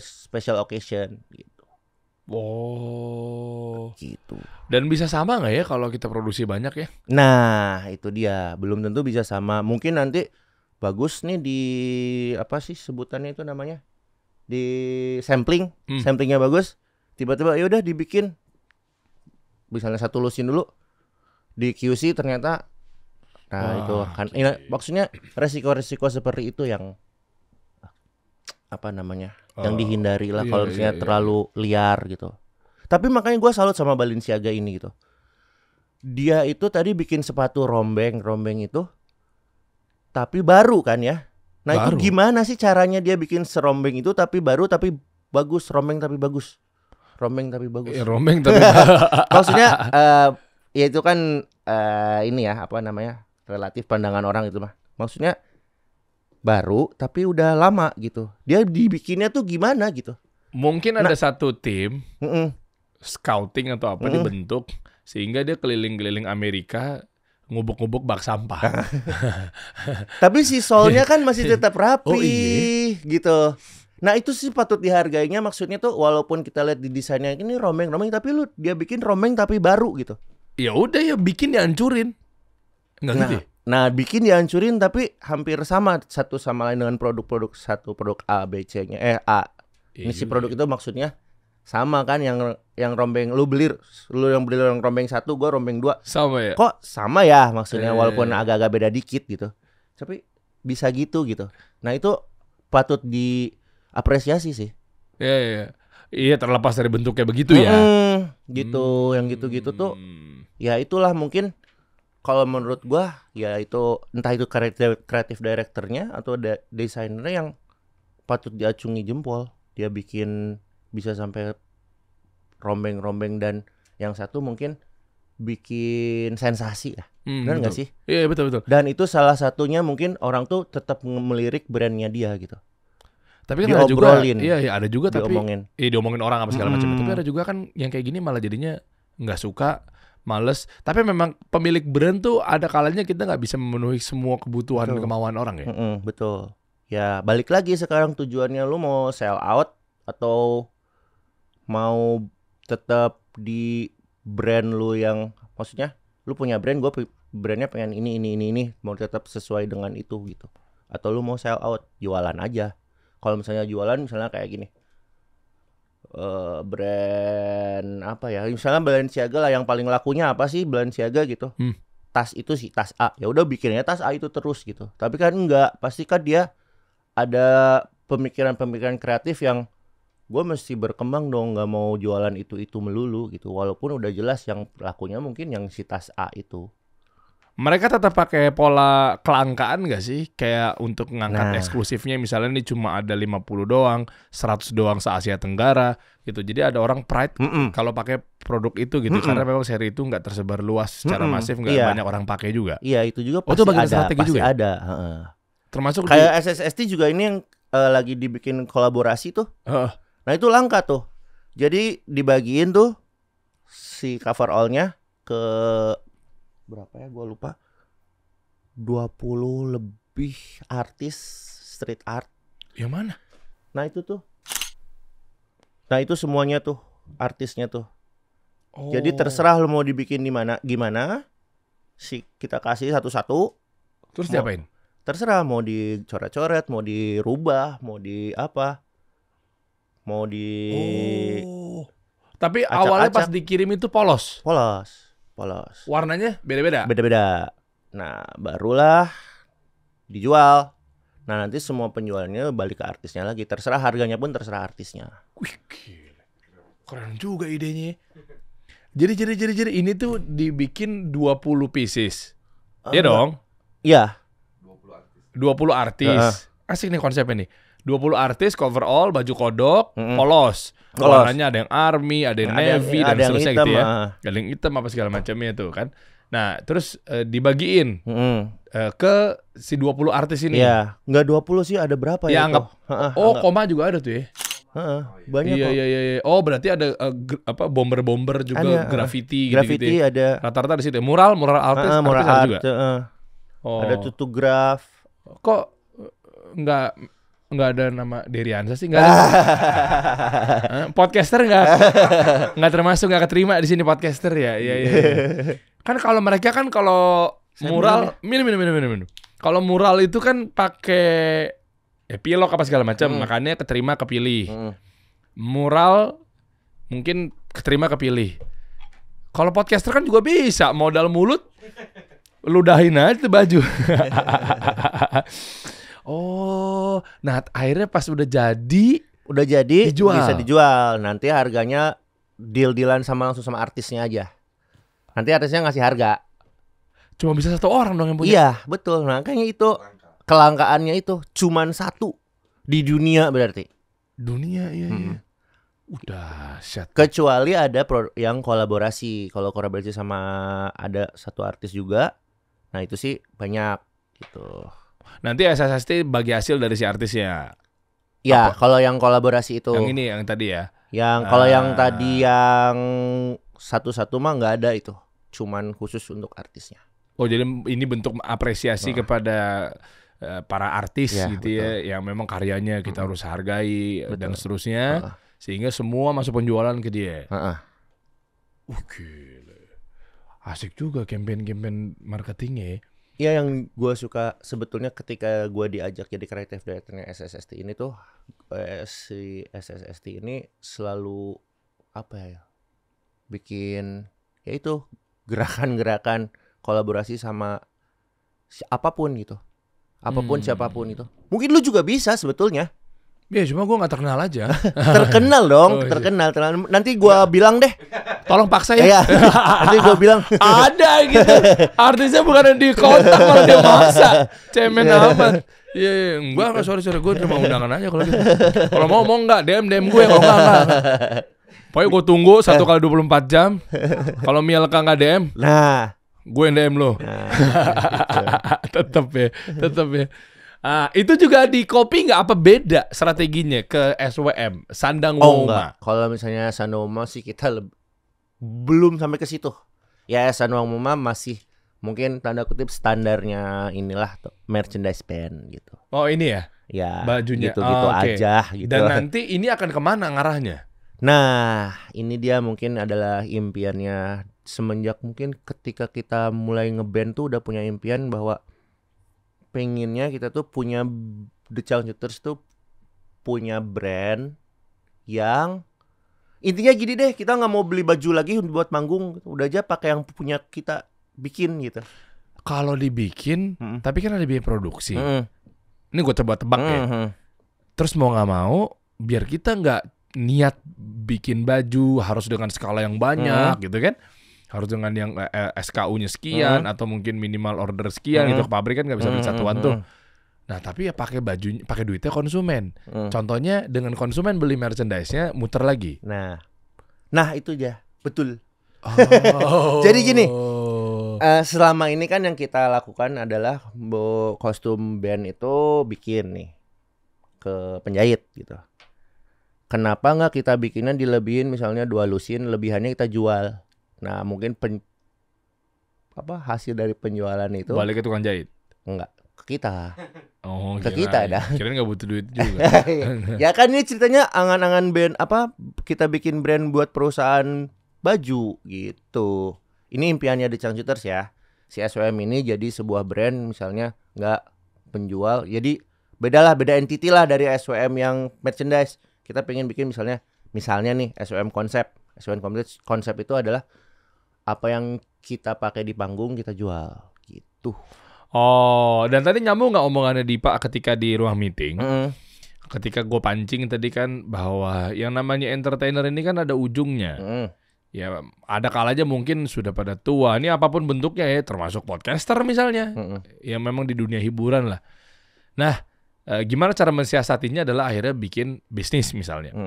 special occasion gitu. Oh. Gitu. Dan bisa sama nggak ya kalau kita produksi banyak ya? Nah itu dia, belum tentu bisa sama. Mungkin nanti bagus nih di apa sih sebutannya itu namanya? Di samplingnya bagus, tiba-tiba ya udah dibikin, misalnya satu lusin dulu di QC ternyata, itu kan, maksudnya resiko-resiko seperti itu yang apa namanya, yang dihindari lah kalau misalnya terlalu liar gitu. Tapi makanya gue salut sama Balenciaga ini gitu. Dia itu tadi bikin sepatu rombeng itu, tapi baru kan ya. Nah baru. Itu gimana sih caranya dia bikin serombeng itu tapi baru tapi bagus, rombeng tapi bagus. Ya, rombeng tapi maksudnya ya itu kan ini ya apa namanya, relatif pandangan orang itu mah. Maksudnya baru tapi udah lama gitu. Dia dibikinnya tuh gimana gitu. Mungkin ada satu tim scouting atau apa dibentuk sehingga dia keliling-keliling Amerika ngubuk-ngubuk bak sampah. Tapi si soulnya kan masih tetap rapi gitu. Nah itu sih patut dihargainya. Maksudnya tuh walaupun kita lihat di desainnya ini rombeng tapi dia bikin rombeng tapi baru gitu. Ya udah ya bikin dihancurin. Enggak gitu ya? Nah, bikin dihancurin tapi hampir sama satu sama lain dengan produk-produk satu produk A, B, C-nya. A. Ini si produk itu maksudnya sama kan yang rombeng lu yang beli rombeng 1, gua rombeng 2. Sama ya? Kok sama ya maksudnya walaupun agak-agak beda dikit gitu. Tapi bisa gitu. Nah, itu patut diapresiasi sih. Iya, terlepas dari bentuknya begitu ya. Gitu, yang gitu-gitu tuh ya itulah mungkin kalau menurut gua ya itu entah itu kreatif directornya atau desainernya yang patut diacungi jempol. Dia bikin bisa sampai rombeng-rombeng dan yang satu mungkin bikin sensasi lah. Benar nggak sih? Iya, betul. Dan itu salah satunya mungkin orang tuh tetap melirik brandnya dia gitu. Tapi kan ada juga, ada juga diomongin. Tapi diomongin orang apa segala macam. Tapi ada juga kan yang kayak gini malah jadinya nggak suka, males. Tapi memang pemilik brand tuh ada kalanya kita nggak bisa memenuhi semua kebutuhan kemauan orang ya. Betul. Ya balik lagi sekarang tujuannya lu mau sell out atau mau tetap di brand lu yang maksudnya lu punya brand, gue brandnya pengen ini mau tetap sesuai dengan itu gitu. Atau lu mau sell out, jualan aja. Kalau misalnya jualan misalnya kayak gini. Brand apa ya? Misalnya Balenciaga lah, yang paling lakunya apa sih Balenciaga gitu. Tas itu sih tas A. Ya udah bikinnya tas A itu terus gitu. Tapi kan enggak, pasti kan dia ada pemikiran-pemikiran kreatif yang gue mesti berkembang dong, nggak mau jualan itu melulu gitu. Walaupun udah jelas yang lakunya mungkin yang si tas A itu. Mereka tetap pakai pola kelangkaan nggak sih? Kayak untuk ngangkat eksklusifnya misalnya ini cuma ada 50 doang, 100 doang se-Asia Tenggara gitu. Jadi ada orang pride kalau pakai produk itu gitu. Karena memang seri itu nggak tersebar luas secara masif, nggak banyak orang pakai juga. Iya, itu juga pasti bagian ada, strategi pasti juga ada. Termasuk kayak SSST juga ini yang lagi dibikin kolaborasi tuh. Nah itu langka tuh. Jadi dibagiin tuh si cover all-nya ke berapa ya, gue lupa, 20 lebih artis street art. Yang mana? Nah itu tuh. Nah itu semuanya tuh artisnya tuh. Jadi terserah lo mau dibikin di mana gimana. Kita kasih satu-satu. Terus diapain? Terserah mau dicoret-coret, mau dirubah, mau di apa. Mau di Tapi awalnya pas dikirim itu polos. Warnanya beda-beda. Nah, barulah dijual. Nah, nanti semua penjualnya balik ke artisnya lagi. Terserah harganya pun terserah artisnya. Wih, gila. Keren juga idenya. Jadi ini tuh dibikin 20 pieces. Iya dong? Iya. 20 artis. Asik nih konsepnya nih. 20 artis, cover all, baju kodok, polos. Warnanya ada yang army, ada yang navy, dan seterusnya gitu ya. Ada yang hitam apa segala macamnya tuh kan. Nah, terus dibagiin ke si 20 artis ini. Iya, enggak 20 sih, ada berapa ya? Anggap. Koma juga ada tuh ya. Banyak kok. Iya. Oh, berarti ada bomber juga, graffiti gitu. Ada. Rata-rata di situ. Mural artis, mural artis art juga. Ada tutograf. Kok nggak ada nama Deriansa sih, nggak ada. Podcaster nggak termasuk, nggak keterima di sini podcaster ya. Iya. Kan kalau mereka kan kalau mural minum. Kalau mural itu kan pakai pilok apa segala macam, makanya keterima kepilih. Mural mungkin keterima kepilih. Kalau podcaster kan juga bisa, modal mulut ludahin aja tuh baju. Oh, nah akhirnya pas udah jadi bisa dijual. Nanti harganya deal-dealan langsung sama artisnya aja. Nanti artisnya ngasih harga. Cuma bisa satu orang dong yang punya. Iya, betul. Makanya itu kelangkaannya itu cuman satu di dunia berarti. Dunia, iya. Udah syat. Kecuali ada yang kolaborasi. Kalau kolaborasi sama ada satu artis juga, nah itu sih banyak gitu. Nanti SSST bagi hasil dari si artisnya. Ya, kalau yang kolaborasi itu. Yang ini yang tadi ya. Kalau yang tadi yang satu-satu mah nggak ada itu. Cuman khusus untuk artisnya. Oh, jadi ini bentuk apresiasi kepada para artis ya, gitu ya, yang memang karyanya kita harus hargai dan seterusnya, sehingga semua masuk penjualan ke dia. Gila. Asik juga campaign marketingnya. ya yang gue suka sebetulnya ketika gue diajak jadi kreatif directornya SSST ini tuh si SSST ini selalu apa ya, bikin ya itu gerakan-gerakan kolaborasi sama apapun gitu, apapun siapapun itu. Mungkin lu juga bisa sebetulnya. Ya cuma gue gak terkenal aja. Terkenal dong, terkenal. Nanti gue bilang deh. Tolong paksa ya. Iya. Nanti gue bilang ada gitu. Artisnya bukan di kontak malah dia maksa. Cemen amat. Iya, enggak sorry gue terima undangan aja kalau gitu. Kalau mau enggak DM gue, kalau enggak. Pokoknya gue tunggu 1 kali 24 jam. Kalau Mielka enggak DM, nah, gue yang DM lo. nah Tetep ya. Itu juga di kopi nggak apa beda strateginya ke SWM Sandang Woma? enggak. Kalau misalnya Sanoma sih kita belum sampai ke situ. Ya Sandang Woma masih mungkin tanda kutip standarnya inilah merchandise band gitu. Oh ini ya? Ya bajunya gitu-gitu okay. aja gitu. Dan nanti ini akan kemana ngarahnya? Nah ini dia mungkin adalah impiannya semenjak mungkin ketika kita mulai ngeband tuh udah punya impian bahwa pengennya kita tuh punya The Changcuters tuh punya brand yang intinya gini deh, kita nggak mau beli baju lagi buat manggung, udah aja pakai yang punya kita bikin gitu. Kalau dibikin, tapi kan ada biaya produksi. Ini gue coba tebak ya. Terus mau nggak mau, biar kita nggak niat bikin baju harus dengan skala yang banyak gitu kan? Harus dengan yang SKU-nya sekian atau mungkin minimal order sekian gitu, ke pabrik kan nggak bisa beli satuan tuh. Nah tapi ya pakai duitnya konsumen. Contohnya dengan konsumen beli merchandise-nya muter lagi. Nah itu aja betul. Jadi gini, selama ini kan yang kita lakukan adalah kostum band itu bikin nih ke penjahit gitu. Kenapa nggak kita bikinnya dilebihin, misalnya 2 lusin, lebihannya kita jual. Nah mungkin hasil dari penjualan itu balik ke tukang jahit? Enggak, ke kita. Oh, ke kita dah. Kirain nggak butuh duit juga. Ya kan ini ceritanya angan-angan band kita bikin brand buat perusahaan baju gitu. Ini impiannya The Changcuters ya. Si SWM ini jadi sebuah brand misalnya nggak penjual. Jadi beda entity lah dari SWM yang merchandise. Kita pengen bikin misalnya nih SWM konsep. SWM konsep itu adalah apa yang kita pakai di panggung kita jual gitu. Oh, dan tadi nyambung nggak omongannya Dipa ketika di ruang meeting? Ketika gue pancing tadi kan bahwa yang namanya entertainer ini kan ada ujungnya. Ya ada kalanya mungkin sudah pada tua. Ini apapun bentuknya ya, termasuk podcaster misalnya. Yang memang di dunia hiburan lah. Nah, gimana cara mensiasatinya adalah akhirnya bikin bisnis misalnya.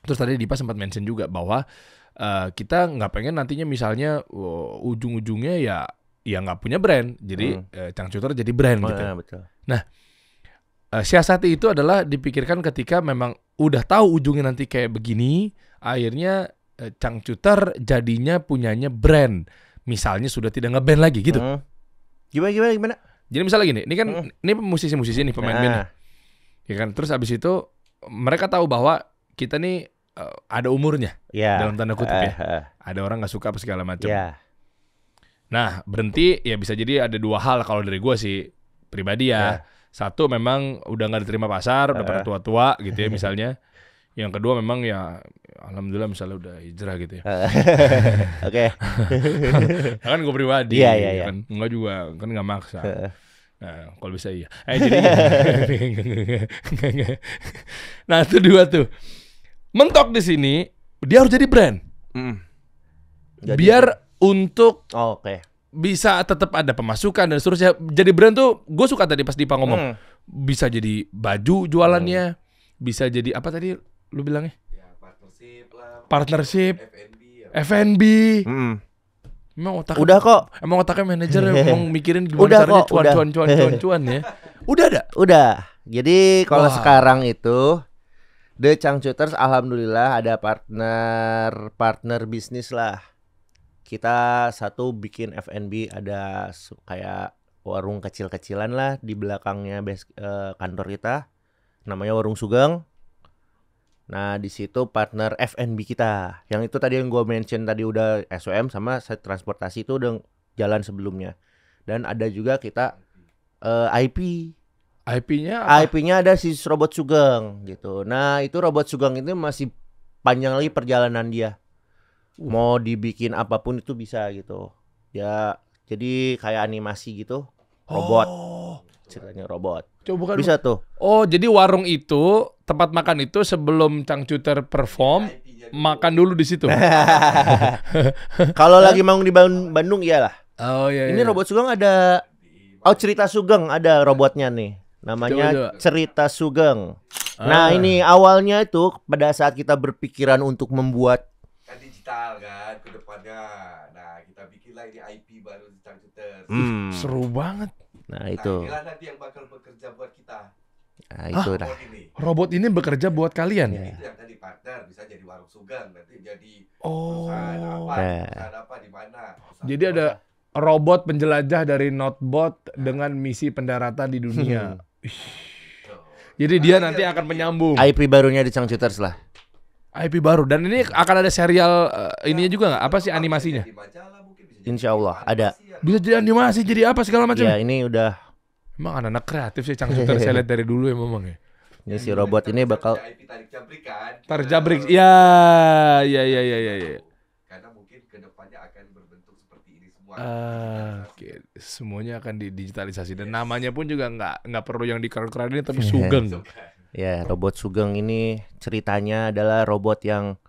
Terus tadi Dipa sempat mention juga bahwa kita nggak pengen nantinya misalnya ujung-ujungnya ya nggak punya brand, jadi Changcuter jadi brand gitu. Betul. Nah, siasati itu adalah dipikirkan ketika memang udah tahu ujungnya nanti kayak begini, akhirnya Changcuter jadinya punyanya brand. Misalnya sudah tidak ngeband lagi gitu. Gimana? Jadi misalnya gini, ini kan ini musisi-musisi nih pemain band. Ya kan, terus abis itu mereka tahu bahwa kita nih ada umurnya, dalam tanda kutip ya. Ada orang nggak suka apa segala macam. Nah berhenti ya bisa jadi ada 2 hal kalau dari gue sih pribadi ya. Satu memang udah nggak diterima pasar, udah pada tua-tua gitu ya misalnya. Yang kedua memang ya alhamdulillah misalnya udah hijrah gitu ya. Oke. Kan gue pribadi, kan enggak juga kan nggak maksa. Nah, kalau bisa iya. Jadi nah itu 2 tuh. Mentok di sini, dia harus jadi brand. Biar untuk bisa tetap ada pemasukan dan seterusnya. Jadi brand tuh, gue suka tadi pas Dipa ngomong, bisa jadi baju jualannya, bisa jadi apa tadi lu bilangnya? Ya, partnership lah. Partnership, F&B. Emang otak udah kok. Emang otaknya manajer emang mikirin gimana caranya cuan ya. Udah ada. Udah. Jadi kalau sekarang itu The Changcuters alhamdulillah ada partner bisnis lah. Kita satu bikin F&B, ada kayak warung kecil-kecilan lah di belakangnya kantor kita. Namanya Warung Sugeng. Nah di situ partner F&B kita. Yang itu tadi yang gue mention tadi udah SWM sama transportasi itu udah jalan sebelumnya. Dan ada juga kita IP. IP-nya ada si robot Sugeng gitu. Nah, itu robot Sugeng itu masih panjang lagi perjalanan dia. Mau dibikin apapun itu bisa gitu. Ya, jadi kayak animasi gitu. Robot. Ceritanya robot. Coba bisa tuh. Oh, jadi warung itu, tempat makan itu sebelum Changcuter perform, makan dulu di situ. Kalau lagi mau di Bandung iyalah. Oh iya. Ini robot Sugeng ada. Oh, cerita Sugeng ada robotnya nih. Namanya Coba. Cerita Sugeng. Nah, ini awalnya itu pada saat kita berpikiran untuk membuat kan digital kan ke depannya. Nah, kita bikinlah ini IP baru di Changcuter. Seru banget. Nah, itu. Inilah nanti yang bakal bekerja buat kita. Nah, itu dah. Robot ini bekerja buat kalian. Itu yang tadi partner bisa jadi warung Sugeng, nanti jadi Oh. perusahaan apa di mana. Jadi ada robot penjelajah dari Notebot dengan misi pendaratan di dunia. Jadi dia nanti akan menyambung IP barunya di Changcuters lah. IP baru. Dan ini akan ada serial ininya juga nggak? Apa sih animasinya? Insya Allah ada. Bisa jadi animasi, jadi apa segala macam. Ya, ini udah. Emang anak-anak kreatif sih Changcuters, saya lihat dari dulu ya memang ya. Ini si robot ini bakal Tarik jabrik. Ya. Karena mungkin kedepannya akan berbentuk seperti ini semua. Oke. Semuanya akan didigitalisasi dan namanya pun juga nggak perlu yang dikeren-kerenin tapi Sugeng. Ya, robot Sugeng ini ceritanya adalah robot yang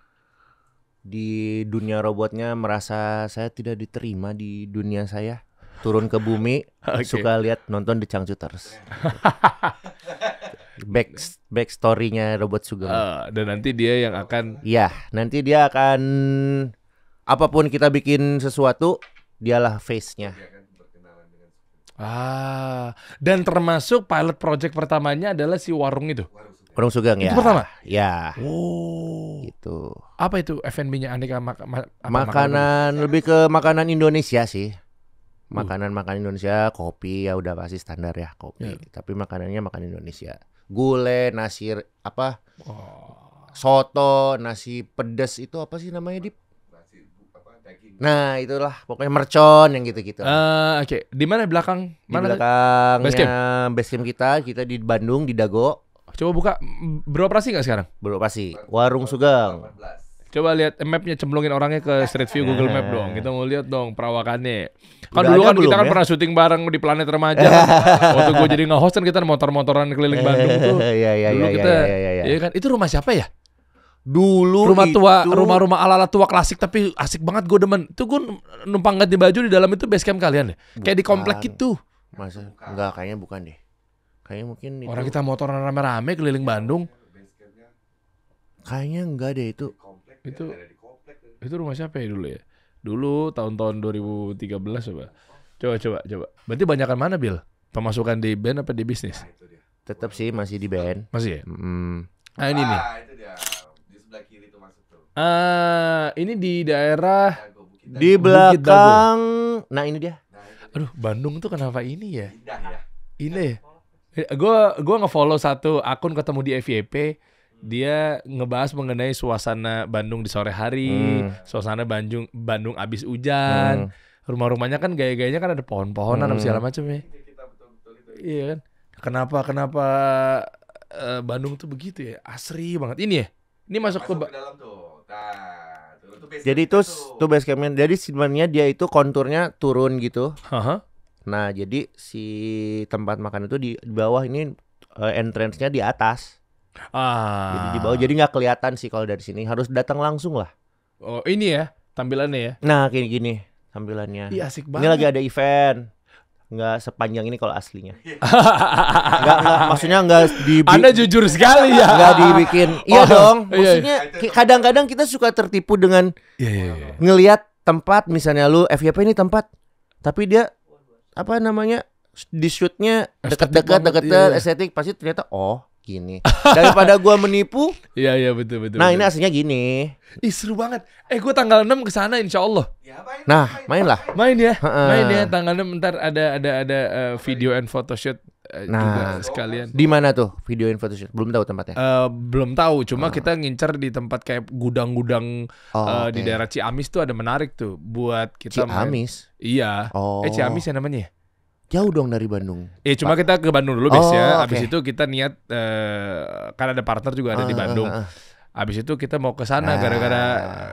di dunia robotnya merasa saya tidak diterima di dunia saya. Turun ke bumi, suka lihat nonton di Changcuters. Back story-nya robot Sugeng. Dan nanti dia yang akan. Iya, nanti dia akan apapun kita bikin sesuatu, dialah face-nya. Dan termasuk pilot project pertamanya adalah si warung itu. Warung Sugeng ya. Itu pertama? Ya. Oh. Gitu. Apa itu F&B-nya aneka makanan lebih ke makanan Indonesia sih. Makanan Indonesia, kopi ya udah pasti standar ya kopi. Ya. Tapi makanannya makanan Indonesia. Gulai, nasi apa? Soto, nasi pedas itu apa sih namanya, Dip? Nah, itulah pokoknya mercon yang gitu-gitu. Oke. Di mana belakang? Di belakangnya Base camp kita di Bandung di Dago. Coba buka, beroperasi nggak sekarang? Beroperasi. Warung Sugeng. Coba lihat mapnya, cemplungin orangnya ke Street View Google Map dong. Kita mau lihat dong perawakannya. Kan Udah dulu kan kita kan ya? pernah syuting bareng di Planet Remaja. Waktu gue jadi nge-host kan kita motor-motoran keliling Bandung tuh. Dulu kita, iya kan? Itu rumah siapa ya? Dulu rumah ala-ala tua klasik tapi asik banget, gue demen. Itu gue numpang ganti baju di dalam itu base camp kalian deh. Kayak di komplek gitu. Masa? Enggak, kayaknya bukan deh. Kayaknya mungkin itu. Orang kita motoran rame-rame keliling Bandung. Kayaknya enggak deh itu. Itu rumah siapa ya dulu ya? Dulu tahun-tahun 2013 coba. Berarti banyakan mana, Bill? Pemasukan di band apa di bisnis? Tetap sih masih di band. Masih ya? Nah, ini nih. Itu dia. Di sebelah kiri itu masuk tuh. Ini di daerah di belakang. Nah, ini dia. Aduh, Bandung tuh kenapa ini ya? Indah ya. Ini ya. Gue nge-follow satu akun ketemu di FYP. Dia ngebahas mengenai suasana Bandung di sore hari, suasana Bandung abis hujan. Rumah-rumahnya kan gaya-gayanya kan ada pohon-pohonan apa segala macam ya. Iya kan? Kenapa Bandung tuh begitu ya? Asri banget. Ini ya? Ini masuk ke dalam tuh. Nah, tuh jadi itu base campnya. Jadi sebenarnya dia itu konturnya turun gitu. Nah, jadi si tempat makan itu di bawah, ini entrance-nya di atas. Jadi di bawah, jadi nggak kelihatan sih kalau dari sini. Harus datang langsung lah. Oh, ini ya tampilannya ya? Nah, kayak gini tampilannya. Iya, asik banget. Ini lagi ada event. Nggak sepanjang ini kalau aslinya. Nggak, maksudnya nggak Anda jujur sekali ya. Nggak dibikin. Iya dong. Maksudnya kadang-kadang kita suka tertipu dengan ngelihat tempat, misalnya lu FYP ini tempat, tapi dia apa namanya di shootnya dekat-dekat estetik, pasti ternyata gini. Daripada gua menipu. Iya betul. Nah, ini aslinya gini. Ih, seru banget. Gue tanggal 6 kesana insya Allah. Main lah. Main ya tanggal 6 ntar ada video and photoshoot juga sekalian. Di mana tuh video and photoshoot? Belum tahu tempatnya. Belum tahu, cuma kita ngincer di tempat kayak gudang-gudang di daerah Ciamis tuh ada menarik tuh buat kita Ciamis. Iya. Ciamis ya namanya. Jauh dong dari Bandung. Cuma kita ke Bandung dulu Bes ya. Oke. Abis itu kita niat kan ada partner juga ada di Bandung. Abis itu kita mau ke sana gara-gara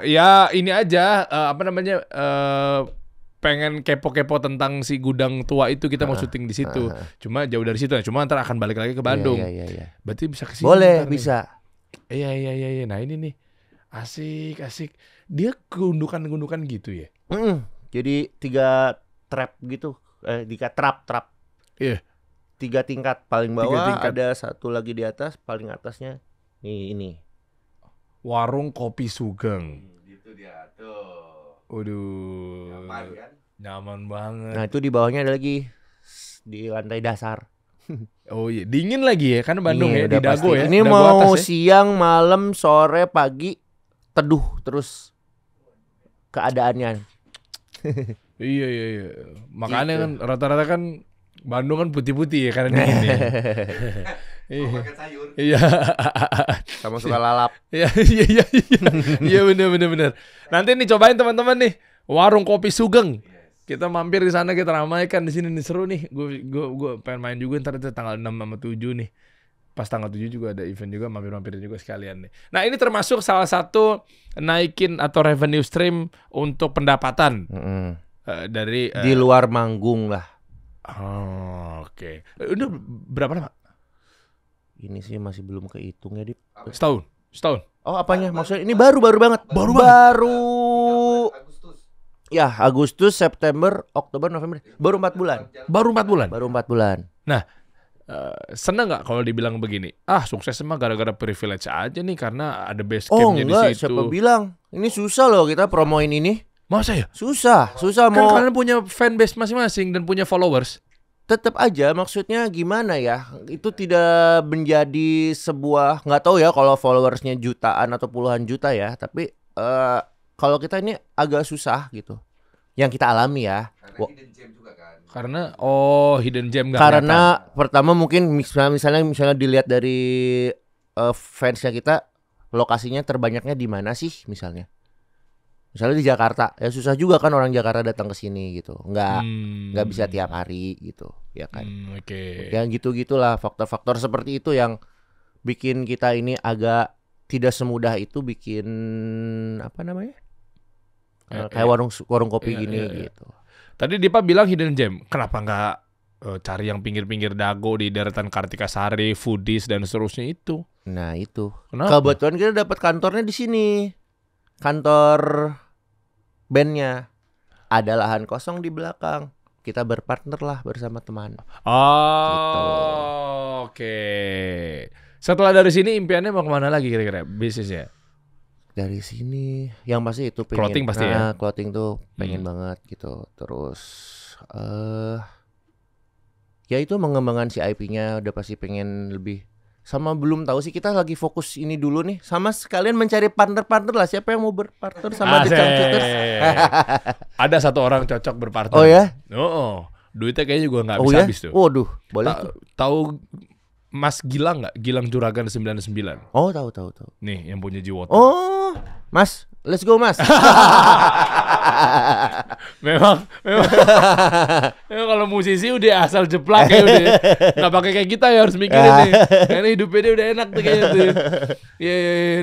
ya ini aja pengen kepo-kepo tentang si gudang tua itu, kita mau syuting di situ. Cuma jauh dari situ. Cuma ntar akan balik lagi ke Bandung. Iya. Berarti bisa ke sini. Boleh, bisa. Iya. Nah ini nih asik. Dia gundukan gitu ya. Jadi 3 trap gitu. 3 trap. Iya. 3 tingkat, paling bawah 3 tingkat. ada satu lagi di atas, paling atasnya ini. Warung Kopi Sugeng. Itu dia tuh. Waduh. Nyaman kan? Nyaman banget. Nah, itu di bawahnya ada lagi di lantai dasar. Oh iya, dingin lagi ya kan Bandung ya, di udah Dago pasti. ya. Ini Dago mau atas ya. siang, malam, sore, pagi teduh terus keadaannya. Iya. Makanya Gitu. kan rata-rata kan Bandung kan putih-putih ya karena dingin ya. Mau makan sayur. Iya. Sama suka lalap. Iya. Iya benar. Nanti nih cobain teman-teman nih Warung Kopi Sugeng. Kita mampir di sana, kita ramaikan di sini nih, seru nih. Gue pengen main juga ntar itu tanggal 6 sama 7 nih. Pas tanggal 7 juga ada event juga, mampir-mampir juga sekalian nih. Nah, ini termasuk salah satu naikin atau revenue stream untuk pendapatan dari Di luar manggung lah. Oke. Udah berapa lama? Ini sih masih belum kehitung ya, Dip. Setahun. Oh, apanya? Maksudnya ini baru banget. Baru. Agustus. Ya, Agustus, September, Oktober, November. Baru 4 bulan. Baru 4 bulan. Baru 4 bulan. Nah, seneng nggak kalau dibilang begini? Sukses mah gara-gara privilege aja nih karena ada base campnya di situ. Siapa bilang? Ini susah loh kita promoin ini. Masa ya? Susah Kan mau kalian punya fanbase masing-masing dan punya followers. tetap aja, maksudnya gimana ya? Itu tidak menjadi sebuah, nggak tahu ya kalau followersnya jutaan atau puluhan juta ya, tapi kalau kita ini agak susah gitu. Yang kita alami ya. Karena hidden gem juga kan. Karena hidden gem nggak Karena kelihatan. pertama mungkin misalnya dilihat dari fansnya kita, lokasinya terbanyaknya di mana sih misalnya? Misalnya di Jakarta, ya susah juga kan orang Jakarta datang ke sini gitu. Nggak bisa tiap hari gitu, ya kan. Oke. Ya gitu-gitulah, faktor-faktor seperti itu yang bikin kita ini agak tidak semudah itu bikin apa namanya? Kayak warung kopi gini gitu. Tadi Dipa bilang hidden gem. Kenapa nggak cari yang pinggir-pinggir Dago di deretan Kartika Sari, Foodies dan seterusnya itu? Nah, itu. Kenapa? Kebetulan kita dapat kantornya di sini. Kantor bandnya. Ada lahan kosong di belakang. Kita berpartner lah bersama teman. Gitu. Oke. Setelah dari sini impiannya mau kemana lagi kira-kira bisnisnya? Dari sini yang pasti itu pengen. Clothing pasti ya? Clothing tuh pengen banget gitu. Terus ya itu mengembangkan si IP-nya udah pasti pengen lebih. Sama belum tahu sih, kita lagi fokus ini dulu nih. Sama sekalian mencari partner-partner lah. Siapa yang mau berpartner sama The Changcuters? Ada satu orang cocok berpartner. Oh ya? Duitnya kayaknya juga nggak ya? habis tuh. Waduh, boleh tuh. Tahu Mas Gilang nggak? Gilang Juragan 99. Oh, tahu. Nih yang punya Jiwot. Oh, Mas, let's go Mas. memang kalau musisi udah asal jeplak ya udah nggak pakai kayak kita ya, harus mikirin nih. Karena hidupnya dia udah enak tuh kayaknya tuh.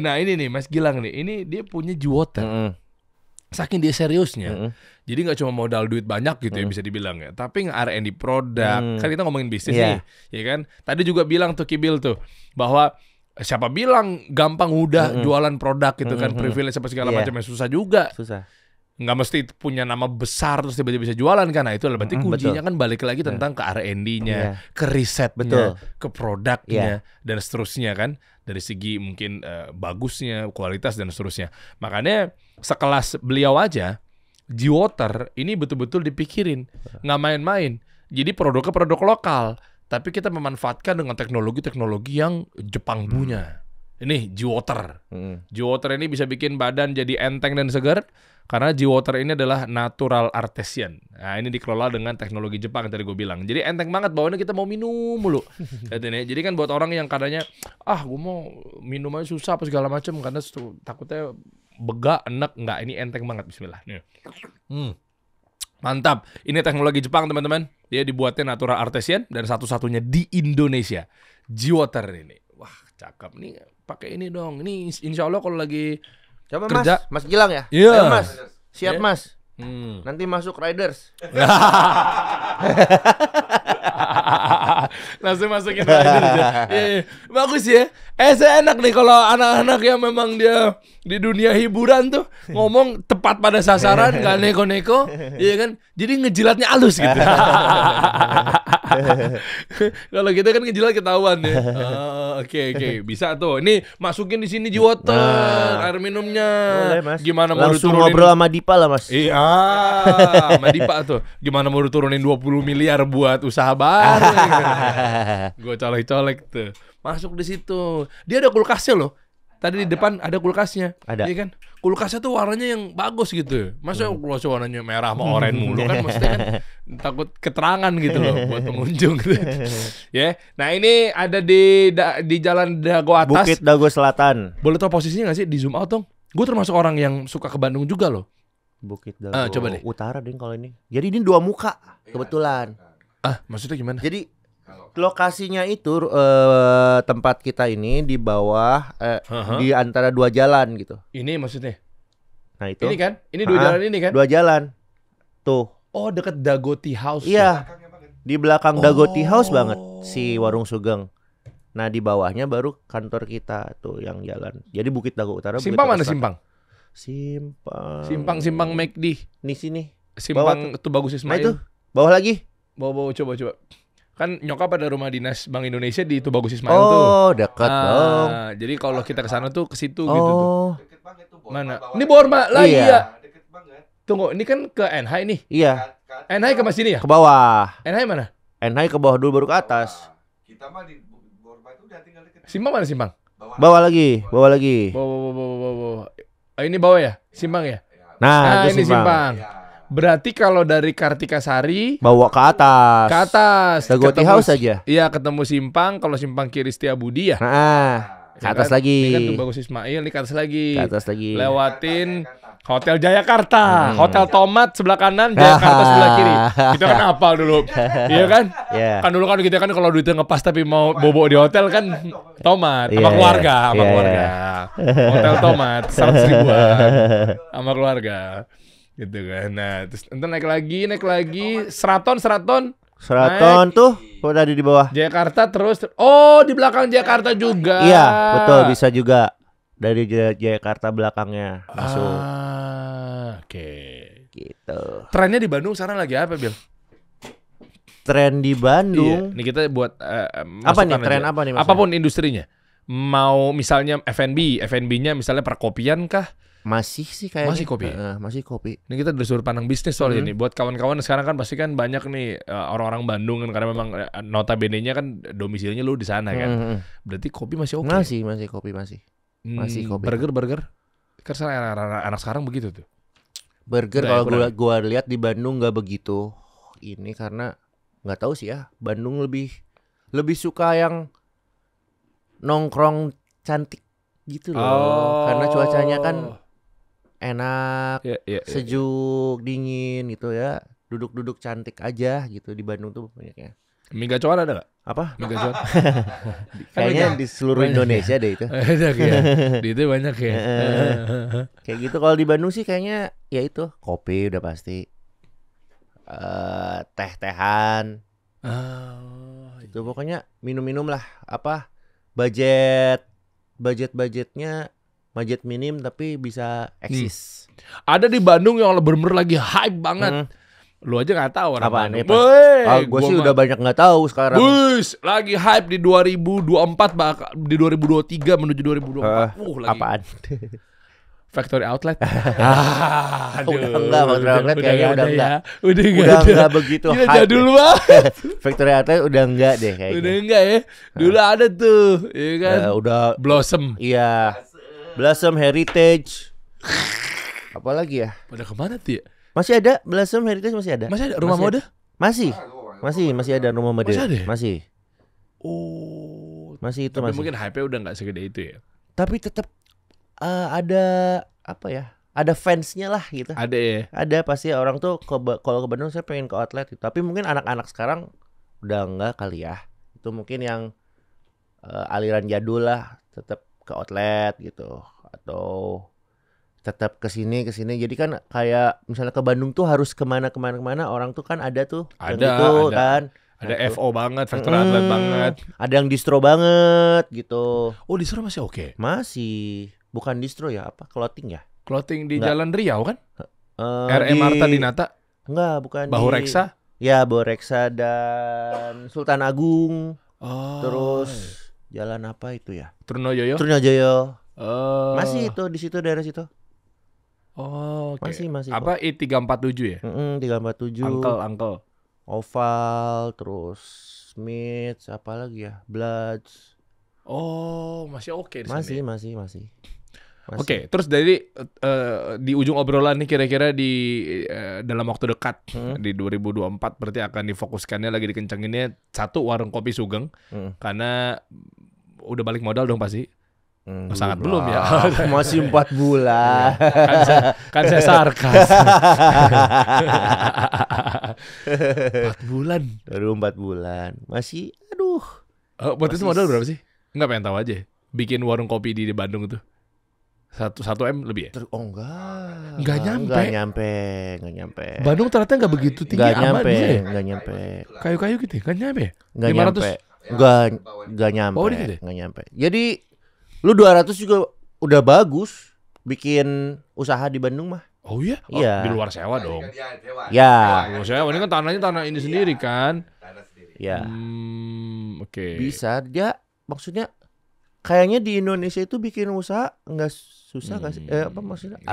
Nah ini nih Mas Gilang nih, ini dia punya Jiwotan. Saking dia seriusnya, jadi nggak cuma modal duit banyak gitu ya bisa dibilang ya, tapi R&D produk. Kan kita ngomongin bisnis nih, ya kan? Tadi juga bilang tuh Kibil tuh bahwa siapa bilang gampang udah jualan produk gitu kan, privilege apa segala macamnya, susah juga. Susah. Nggak mesti punya nama besar terus tiba-tiba bisa jualan kan. Nah itu berarti kuncinya kan balik lagi tentang ke R&D-nya, ke risetnya, ke produknya dan seterusnya kan. Dari segi mungkin bagusnya, kualitas dan seterusnya. Makanya sekelas beliau aja, Jiwoter ini betul-betul dipikirin, nggak main-main. Jadi produknya produk lokal, tapi kita memanfaatkan dengan teknologi-teknologi yang Jepang punya. Ini Jiwoter. Jiwoter ini bisa bikin badan jadi enteng dan segar karena Jiwoter ini adalah natural artesian. Nah ini dikelola dengan teknologi Jepang yang tadi gue bilang. Jadi enteng banget, bawaannya kita mau minum mulu. Jadi kan buat orang yang kadangnya gue mau minum aja susah apa segala macam karena takutnya begak, enak. Enggak, ini enteng banget. Bismillah. Mantap. Ini teknologi Jepang teman-teman. Dia dibuatnya natural artesian dan satu-satunya di Indonesia. G-Water ini. Wah, cakep nih. Pakai ini dong. Ini insya Allah kalau lagi Coba kerja. Mas Gilang ya? Iya. Ayo, Mas. Siap Ya. Mas. Hmm. Nanti masuk Riders. Langsung masukin rider aja. Iya. Bagus ya. Saya enak nih kalau anak-anak yang memang dia di dunia hiburan tuh ngomong tepat pada sasaran, gak neko-neko, iya kan? Jadi ngejilatnya halus gitu. Kalau kita kan ngejilat ketahuan ya. Oke, bisa tuh. Ini masukin di sini G-Water, air minumnya. Boleh, Mas. Gimana mau Langsung diturunin? ngobrol sama Dipa lah, Mas. Iya, sama Dipa tuh. Gimana mau turunin 20 miliar buat usaha baru? Gue colek-colek tuh. Masuk di situ. Dia ada kulkasnya loh. Tadi di depan ada kulkasnya. Ada. Iya kan? Kulkasnya tuh warnanya yang bagus gitu. Masa kulkasnya warnanya merah sama oranye mulu kan? Maksudnya kan takut keterangan gitu loh buat pengunjung gitu. Ya. Nah, ini ada di Jalan Dago Atas. Bukit Dago Selatan. Boleh tau posisinya gak sih? Di zoom out dong. Gue termasuk orang yang suka ke Bandung juga loh. Bukit Dago Coba deh. Utara deh kalau ini. Jadi ini 2 muka kebetulan. Maksudnya gimana? Jadi lokasinya itu tempat kita ini di bawah di antara 2 jalan gitu. Ini maksudnya? Nah itu. Ini kan? Ini 2 jalan ini kan? 2 jalan. Tuh. Oh, dekat Dago Tea House. Iya. Di belakang Dago Tea House banget Oh. si Warung Sugeng. Nah di bawahnya baru kantor kita tuh yang jalan. Jadi Bukit Dago Utara. Simpang Bukit mana Dago Selatan. Simpang? Simpang McD. Di sini. Simpang itu Bagus Nah Ismail. itu. Bawah lagi. Bawa coba. Kan nyokap ada rumah dinas Bank Indonesia di Tubagus Ismail tuh. Oh dekat dong. Jadi kalau kita ke sana tuh ke situ gitu tuh. Oh Deket banget tuh. Mana? Ini Borma lah Iya. iya. Deket banget. Tunggu, ini kan ke NH ini. iya. NH ke sini ya? Ke bawah. NH mana? NH ke bawah dulu baru ke atas. Kita mah di Borma itu udah tinggal deket. Simpang mana Simpang? Bawah lagi. Bawah lagi. Bawa. Ini bawah ya? Simpang ya? Nah Ini itu Simpang. Ya. Berarti kalau dari Kartikasari Bawa ke atas. ke atas. Dago Tea ketemu- House aja. Iya, ketemu Simpang. Kalau Simpang kiri Setiabudi ya. Nah, ke Ya atas kan? lagi. Ini kan Tubagus Ismail, ini ke atas lagi. Ke atas lagi. Lewatin Hotel Jayakarta, Hotel Tomat sebelah kanan, Jayakarta sebelah kiri. Kita kan hafal dulu, iya kan? Iya. Kan dulu kan kita kan kalau duitnya ngepas tapi mau bobo di hotel kan Tomat, sama Iya, keluarga, sama iya. keluarga. Hotel Tomat 100 ribuan sama keluarga, gitu kan. Nah, terus ntar naik lagi, Seraton. Seraton tuh udah ada di bawah. Jakarta terus, oh di belakang Jakarta juga. Iya, betul bisa juga. Dari Jakarta belakangnya masuk Oke. gitu. Trennya di Bandung sekarang lagi apa, Bil? Tren di Iya. Bandung. Ini kita buat Apa nih masukan tren aja. apa nih maksudnya? Apapun industrinya. Mau misalnya F&B-nya misalnya perkopian kah? Masih sih kayaknya. Masih kopi? Masih kopi. Ini kita dari sudut pandang bisnis soalnya ini. Buat kawan-kawan sekarang kan pasti kan banyak nih orang-orang Bandung kan karena memang notabene-nya kan domisilinya lu di sana kan. Berarti kopi masih oke. Masih kopi masih. Masih kopi. Burger. Karena anak sekarang begitu tuh. Burger Udah, kalau gua lihat di Bandung nggak begitu. Ini karena nggak tahu sih ya. Bandung lebih suka yang nongkrong cantik gitu loh. Karena cuacanya kan enak, Iya. sejuk, dingin gitu ya. Duduk-duduk cantik aja gitu di Bandung tuh banyaknya. Mie gacoan ada gak? Apa? Mie gacoan? Kayaknya di seluruh banyak Indonesia deh itu. Banyak ya. Di itu banyak ya. Kayak gitu kalau di Bandung sih kayaknya ya itu kopi udah pasti. Teh-tehan. Itu pokoknya minum-minum lah. Apa? Budgetnya budget minim tapi bisa eksis. Ada di Bandung yang bener-bener lagi hype banget. Lu aja gak tahu orang Apaan Bandung. nih, Pak? Gue sih udah banyak nggak tahu sekarang. Bus, lagi hype di 2024 di 2023 menuju 2024. Lagi Apaan? Factory Outlet. Udah enggak, Factory Outlet kayaknya udah enggak. Udah Enggak begitu Gila, hype. jadul banget. Factory Outlet udah enggak deh kayaknya. Udah enggak ya. Dulu ada tuh, ya kan. Udah Blossom. iya. Blossom Heritage. Apa lagi ya? Pada kemana tuh ya? Masih ada Blossom Heritage masih ada? Masih ada rumah mode? Masih ada rumah mode. Masih ada ya? Masih. Oh. Masih itu Tapi masih. mungkin hype-nya udah enggak segede itu ya. Tapi tetap ada apa ya? ada fansnya lah gitu. Ada ya. Ada pasti orang tuh kalau ke Bandung saya pengen ke outlet gitu. Tapi mungkin anak-anak sekarang udah enggak kali ya. Itu mungkin yang aliran jadul lah, tetap ke outlet gitu atau tetap ke sini. Jadi kan kayak misalnya ke Bandung tuh harus kemana orang tuh kan ada tuh yang gitu ada. kan. Ada FO banget, factory outlet banget. Ada yang distro banget gitu. Oh, distro masih oke. Masih bukan distro ya, apa clothing ya? Clothing di Enggak. Jalan Riau kan? Marta Dinata. Enggak, bukan Bahu di Reksa. Ya, Bahu Reksa dan Sultan Agung. Oh. Terus jalan apa itu ya? Trunojoyo. Oh. Masih itu di situ daerah situ. Oh, oke. Masih. Apa I347 ya? 347. Uncle. Oval, terus Smith, apa lagi ya? Bloods. Oh, masih oke di sini. Masih. Oke, terus dari di ujung obrolan nih kira-kira di dalam waktu dekat di 2024 berarti akan difokuskannya lagi dikencenginnya satu warung kopi Sugeng karena udah balik modal dong pasti. Sangat belum ya. Masih 4 bulan. kan saya sarkas. 4 bulan. Baru 4 bulan. Masih aduh. Buat itu modal berapa sih? Enggak, pengen tahu aja. Bikin warung kopi di Bandung itu. 1 M lebih ya? Enggak nyampe. Bandung ternyata enggak begitu tinggi amat ya? Enggak nyampe. Kayu-kayu gitu enggak nyampe. Enggak nyampe. Enggak nyampe. Oh, dikit ya? Enggak nyampe. Jadi lu 200 juga udah bagus bikin usaha di Bandung mah. Oh iya? Iya. Di luar sewa dong. Ya. Di luar sewa, ini kan tanah ini sendiri kan. Ya. Oke. Bisa dia maksudnya kayaknya di Indonesia itu bikin usaha nggak susah nggak sih? Apa maksudnya?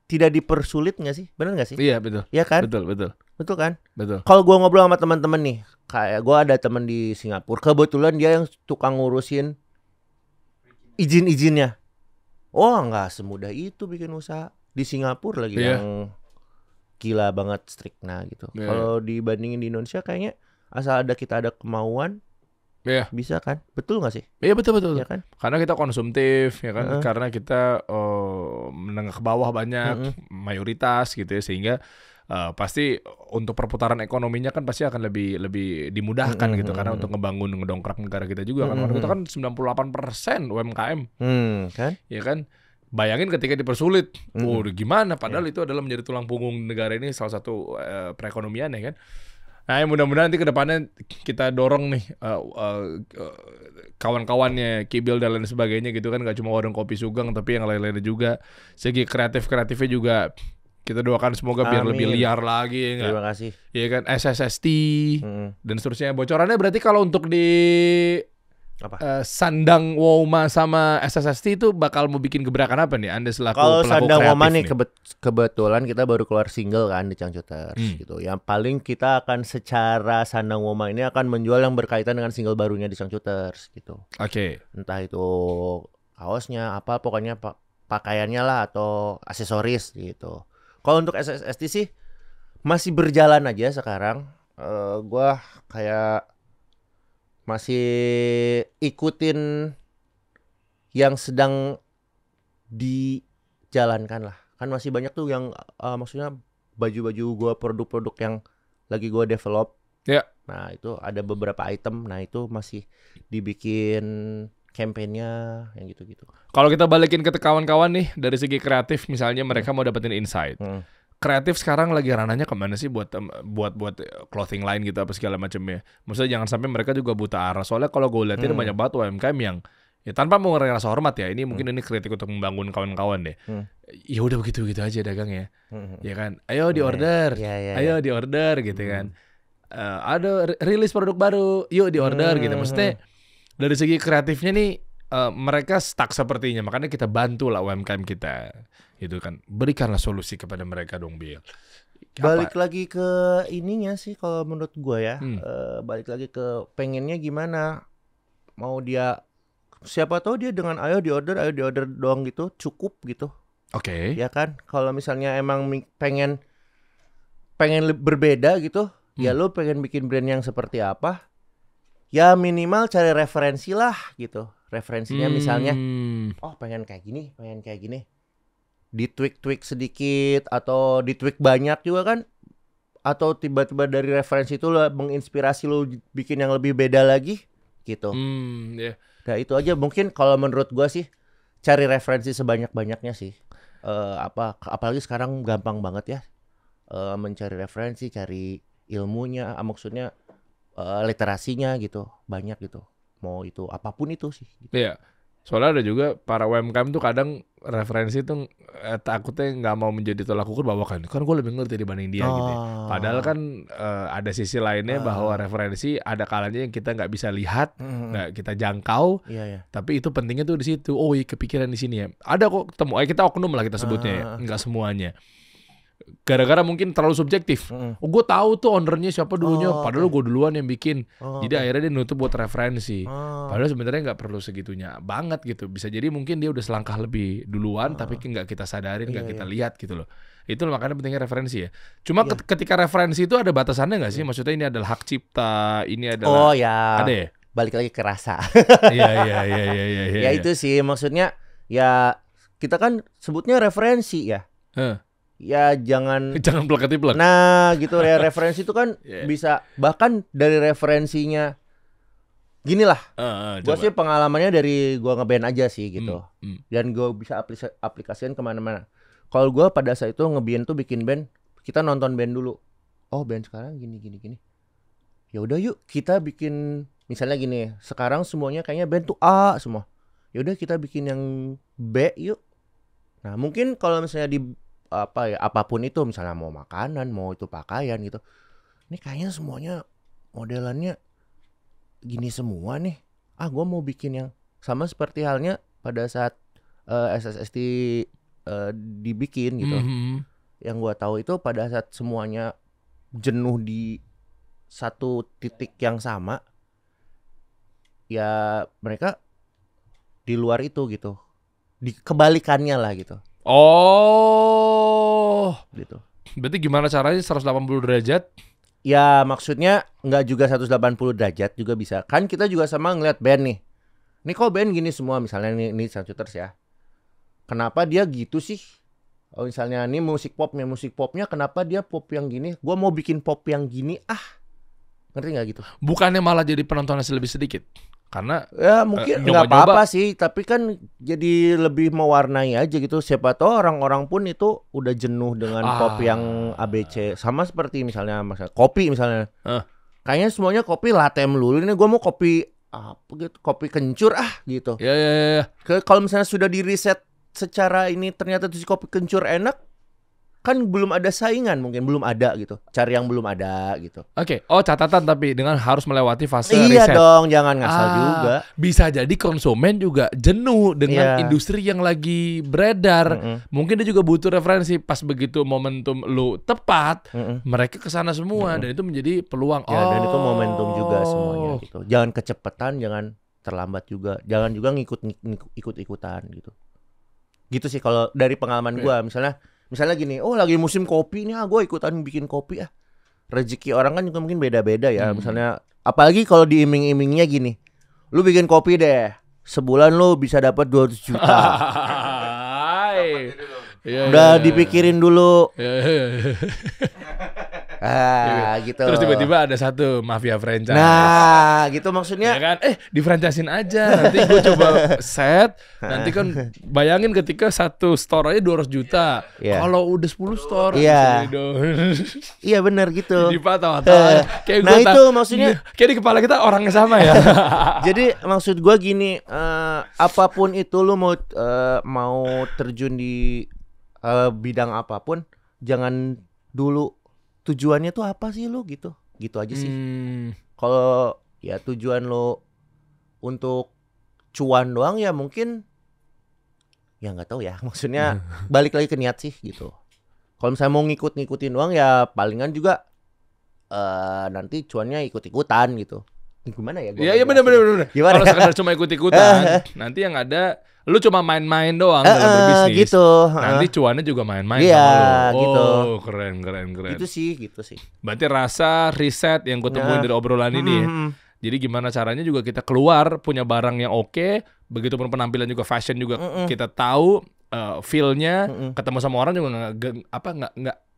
Tidak dipersulit nggak sih? Benar nggak sih? Iya betul. Iya kan? Betul kan? Betul. Kalau gua ngobrol sama teman-teman nih, kayak gua ada teman di Singapura, kebetulan dia yang tukang ngurusin izin-izinnya. Oh, nggak semudah itu bikin usaha di Singapura lagi yang gila banget striknya gitu. Kalau dibandingin di Indonesia kayaknya asal kita ada kemauan. Iya. Bisa kan? Betul gak sih? Iya betul. Ya kan? Karena kita konsumtif ya kan. Karena kita menengah ke bawah banyak mayoritas gitu ya, sehingga pasti untuk perputaran ekonominya kan pasti akan lebih dimudahkan gitu karena untuk ngedongkrak negara kita juga kan. Karena kita kan 98% UMKM. Kan? Ya kan? Bayangin ketika dipersulit. Gimana? Padahal itu adalah menjadi tulang punggung negara ini, salah satu perekonomian ya kan. Nah, mudah-mudahan nanti ke depannya kita dorong nih kawan-kawannya Kibil dan lain sebagainya gitu kan, gak cuma warung kopi Sugeng tapi yang lain-lainnya juga. Segi kreatifnya juga kita doakan semoga biar lebih liar lagi ya enggak? Terima kasih. Iya kan, SSST dan seterusnya. Bocorannya berarti kalau untuk di Sandang Woma sama SSST itu bakal mau bikin gebrakan apa nih Anda selaku kalau pelaku Sandang kreatif Woma nih kebetulan kita baru keluar single kan di Cangcuters gitu. Yang paling kita akan secara Sandang Woma ini akan menjual yang berkaitan dengan single barunya di Cangcuters gitu. Oke. Entah itu kaosnya apa, pokoknya pakaiannya lah atau aksesoris gitu. Kalau untuk SSST sih masih berjalan aja sekarang. Gua kayak masih ikutin yang sedang dijalankan lah. Kan masih banyak tuh yang maksudnya baju-baju gua, produk-produk yang lagi gua develop. Ya. Nah, itu ada beberapa item. Nah, itu masih dibikin campaign-nya yang gitu-gitu. Kalau kita balikin ke kawan-kawan nih dari segi kreatif, misalnya mereka mau dapetin insight. Kreatif sekarang lagi ranahnya kemana sih buat clothing line gitu apa segala macamnya. Maksudnya jangan sampai mereka juga buta arah. Soalnya kalau gue liatin banyak banget UMKM yang ya tanpa mau rasa hormat ya, ini mungkin ini kritik untuk membangun kawan-kawan deh. Ya udah begitu aja dagangnya. Ya kan, ayo di order, ayo di order gitu kan. Ada rilis produk baru, yuk di order gitu. Maksudnya dari segi kreatifnya nih mereka stuck sepertinya, makanya kita bantu lah UMKM kita. Gitu kan, berikanlah solusi kepada mereka dong, Bil. Balik lagi ke ininya sih kalau menurut gue ya, balik lagi ke pengennya gimana, mau dia siapa tahu dia dengan ayo di order doang gitu cukup gitu. Oke. Ya kan, kalau misalnya emang pengen berbeda gitu, ya lu pengen bikin brand yang seperti apa, ya minimal cari referensi lah gitu. Referensinya misalnya, oh pengen kayak gini. ditweak sedikit atau ditweak banyak juga kan, atau tiba-tiba dari referensi itu lo menginspirasi lo bikin yang lebih beda lagi gitu. Yeah. Nah itu aja mungkin kalau menurut gua sih, cari referensi sebanyak-banyaknya sih. Apalagi sekarang gampang banget ya mencari referensi, cari ilmunya, maksudnya literasinya gitu, banyak gitu. Mau itu apapun itu sih. Gitu. Iya. Soalnya ada juga para UMKM tuh kadang referensi tuh takutnya nggak mau menjadi tolak ukur bahwa kan gue lebih ngerti dibanding dia gitu ya. Padahal kan ada sisi lainnya bahwa referensi ada kalanya yang kita nggak bisa lihat, nggak kita jangkau. Tapi itu pentingnya tuh di situ. Oh iya kepikiran di sini ya. Ada kok ketemu. Kita oknum lah kita sebutnya ya. Nggak semuanya. Gara-gara mungkin terlalu subjektif. Oh gue tahu tuh ownernya siapa dulunya, padahal gue duluan yang bikin. Jadi akhirnya dia nutup buat referensi. Padahal sebenarnya nggak perlu segitunya banget gitu. Bisa jadi mungkin dia udah selangkah lebih duluan, tapi nggak kita sadarin, nggak kita lihat gitu loh. Itu makanya pentingnya referensi ya. Cuma ketika referensi itu ada batasannya nggak sih? Maksudnya ini adalah hak cipta, ini adalah ada ya. Balik lagi ke rasa. Iya. Ya itu sih maksudnya ya kita kan sebutnya referensi ya. Ya jangan plek-plek. Nah gitu ya, referensi itu kan bisa bahkan dari referensinya gini lah. Gue sih pengalamannya dari gue ngeband aja sih gitu. Dan gue bisa aplikasikan kemana-mana. Kalau gue pada saat itu ngeband tuh bikin band, kita nonton band dulu. Oh band sekarang gini. Ya udah yuk kita bikin misalnya gini. Sekarang semuanya kayaknya band tuh A semua. Ya udah kita bikin yang B yuk. Nah mungkin kalau misalnya di apapun itu, misalnya mau makanan, mau itu pakaian gitu. Ini kayaknya semuanya modelannya gini semua nih. Gue mau bikin yang sama seperti halnya pada saat SSSD dibikin gitu. Yang gue tahu itu pada saat semuanya jenuh di satu titik yang sama, ya mereka di luar itu gitu. Kebalikannya lah gitu. Oh, gitu. Berarti gimana caranya 180 derajat? Ya maksudnya nggak juga 180 derajat juga bisa. Kan kita juga sama ngeliat band nih. Nih kok band gini semua misalnya nih Soundchouters ya. Kenapa dia gitu sih? Oh misalnya nih musik popnya kenapa dia pop yang gini? Gua mau bikin pop yang gini ngerti nggak gitu? Bukannya malah jadi penontonnya lebih sedikit? Karena ya mungkin nggak apa-apa sih, tapi kan jadi lebih mewarnai aja gitu. Siapa tahu orang-orang pun itu udah jenuh dengan pop yang ABC. Sama seperti misalnya kopi misalnya. Kayaknya semuanya kopi latte melulu. Ini gue mau kopi apa gitu, kopi kencur gitu. Ya. Kalau misalnya sudah di riset secara ini ternyata tuh si kopi kencur enak, kan belum ada saingan, mungkin belum ada gitu. Cari yang belum ada gitu. Oke. Oh catatan tapi dengan harus melewati fase riset. Iya dong, jangan ngasal juga. Bisa jadi konsumen juga jenuh dengan industri yang lagi beredar. Mungkin dia juga butuh referensi. Pas begitu momentum lu tepat, mereka kesana semua dan itu menjadi peluang. Ya, dan itu momentum juga semuanya gitu. Jangan kecepatan, jangan terlambat juga. Jangan juga ikut-ikutan gitu. Gitu sih kalau dari pengalaman gua. Misalnya gini, lagi musim kopi nih, gue ikutan bikin kopi Rezeki orang kan juga mungkin beda-beda ya. Misalnya, apalagi kalau diiming-imingnya gini, lu bikin kopi deh, sebulan lu bisa dapat 200 juta. Udah dipikirin dulu. Gitu. Terus tiba-tiba ada satu mafia franchise. Nah, gitu maksudnya. Ya kan? Di franchisein aja. Nanti gue coba set. Nanti kan bayangin ketika satu store aja 200 juta. Kalau udah 10 store. Iya benar gitu. Nah itu maksudnya. Kayak di kepala kita orangnya sama ya. Jadi maksud gue gini. Apapun itu lu mau terjun di bidang apapun. Jangan dulu tujuannya tuh apa sih lu gitu aja sih. Kalau ya tujuan lu untuk cuan doang ya mungkin ya nggak tahu ya, maksudnya balik lagi ke niat sih gitu. Kalau misalnya mau ngikutin doang ya palingan juga nanti cuannya ikut-ikutan gitu. Gimana ya? Iya benar. Kalau sekedar cuma ikut-ikutan, nanti yang ada lu cuma main-main doang dalam berbisnis. Gitu. Nanti cuannya juga main-main sama lu. Gitu. Keren. Gitu sih. Berarti rasa riset yang gue temuin dari obrolan ini ya. Jadi gimana caranya juga kita keluar punya barang yang oke, begitupun penampilan juga fashion juga kita tahu feel-nya, ketemu sama orang juga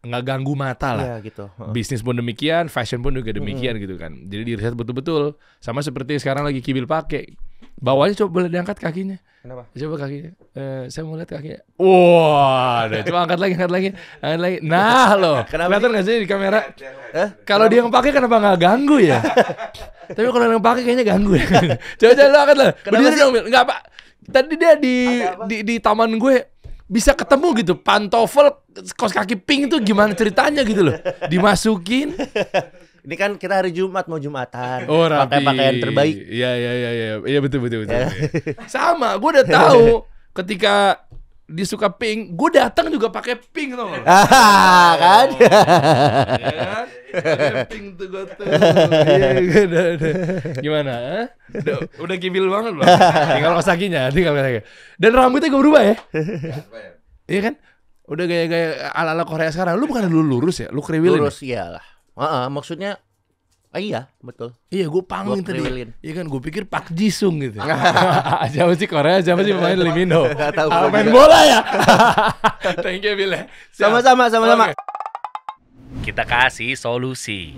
nggak ganggu mata lah. Iya gitu. Bisnis pun demikian, fashion pun juga demikian gitu kan. Jadi di riset betul-betul. Sama seperti sekarang lagi Kibil pakai. Bawahnya coba boleh diangkat kakinya. Kenapa? Coba kakinya. Saya mau lihat kakinya. Wah, coba angkat lagi. Nah loh, kelihatan nggak sih di kamera? Kalau dia yang pakai kenapa nggak ganggu ya? Tapi kalau yang pakai kayaknya ganggu ya. Coba lo angkat lah. Berdiri dong, nggak Pak. Tadi dia di taman gue bisa ketemu gitu pantofel kaos kaki pink itu gimana ceritanya gitu loh, dimasukin. Ini kan kita hari Jumat mau Jumatan, rapi. pakai pakaian terbaik. Iya betul. Sama, gue udah tahu ketika disuka pink, gue datang juga pakai pink tau gak? Kan? Ya kan? Pink tuh gue tuh. Iya, gimana? Udah kibil banget loh. Tinggal kaos kakinya. Dan rambutnya gue berubah ya. Iya kan? Udah gaya-gaya ala-ala Korea sekarang. Lu bukan dulu lurus ya? Lu kriwilin. Lurus iyalah. Maksudnya iya, betul. Iya, gue pangling tadi. Iya kan, gue pikir Park Ji Sung gitu. Siapa sih Korea? Siapa sih pemain Limino? Main bola ya? Thank you, Bill. Sama-sama. Kita kasih solusi.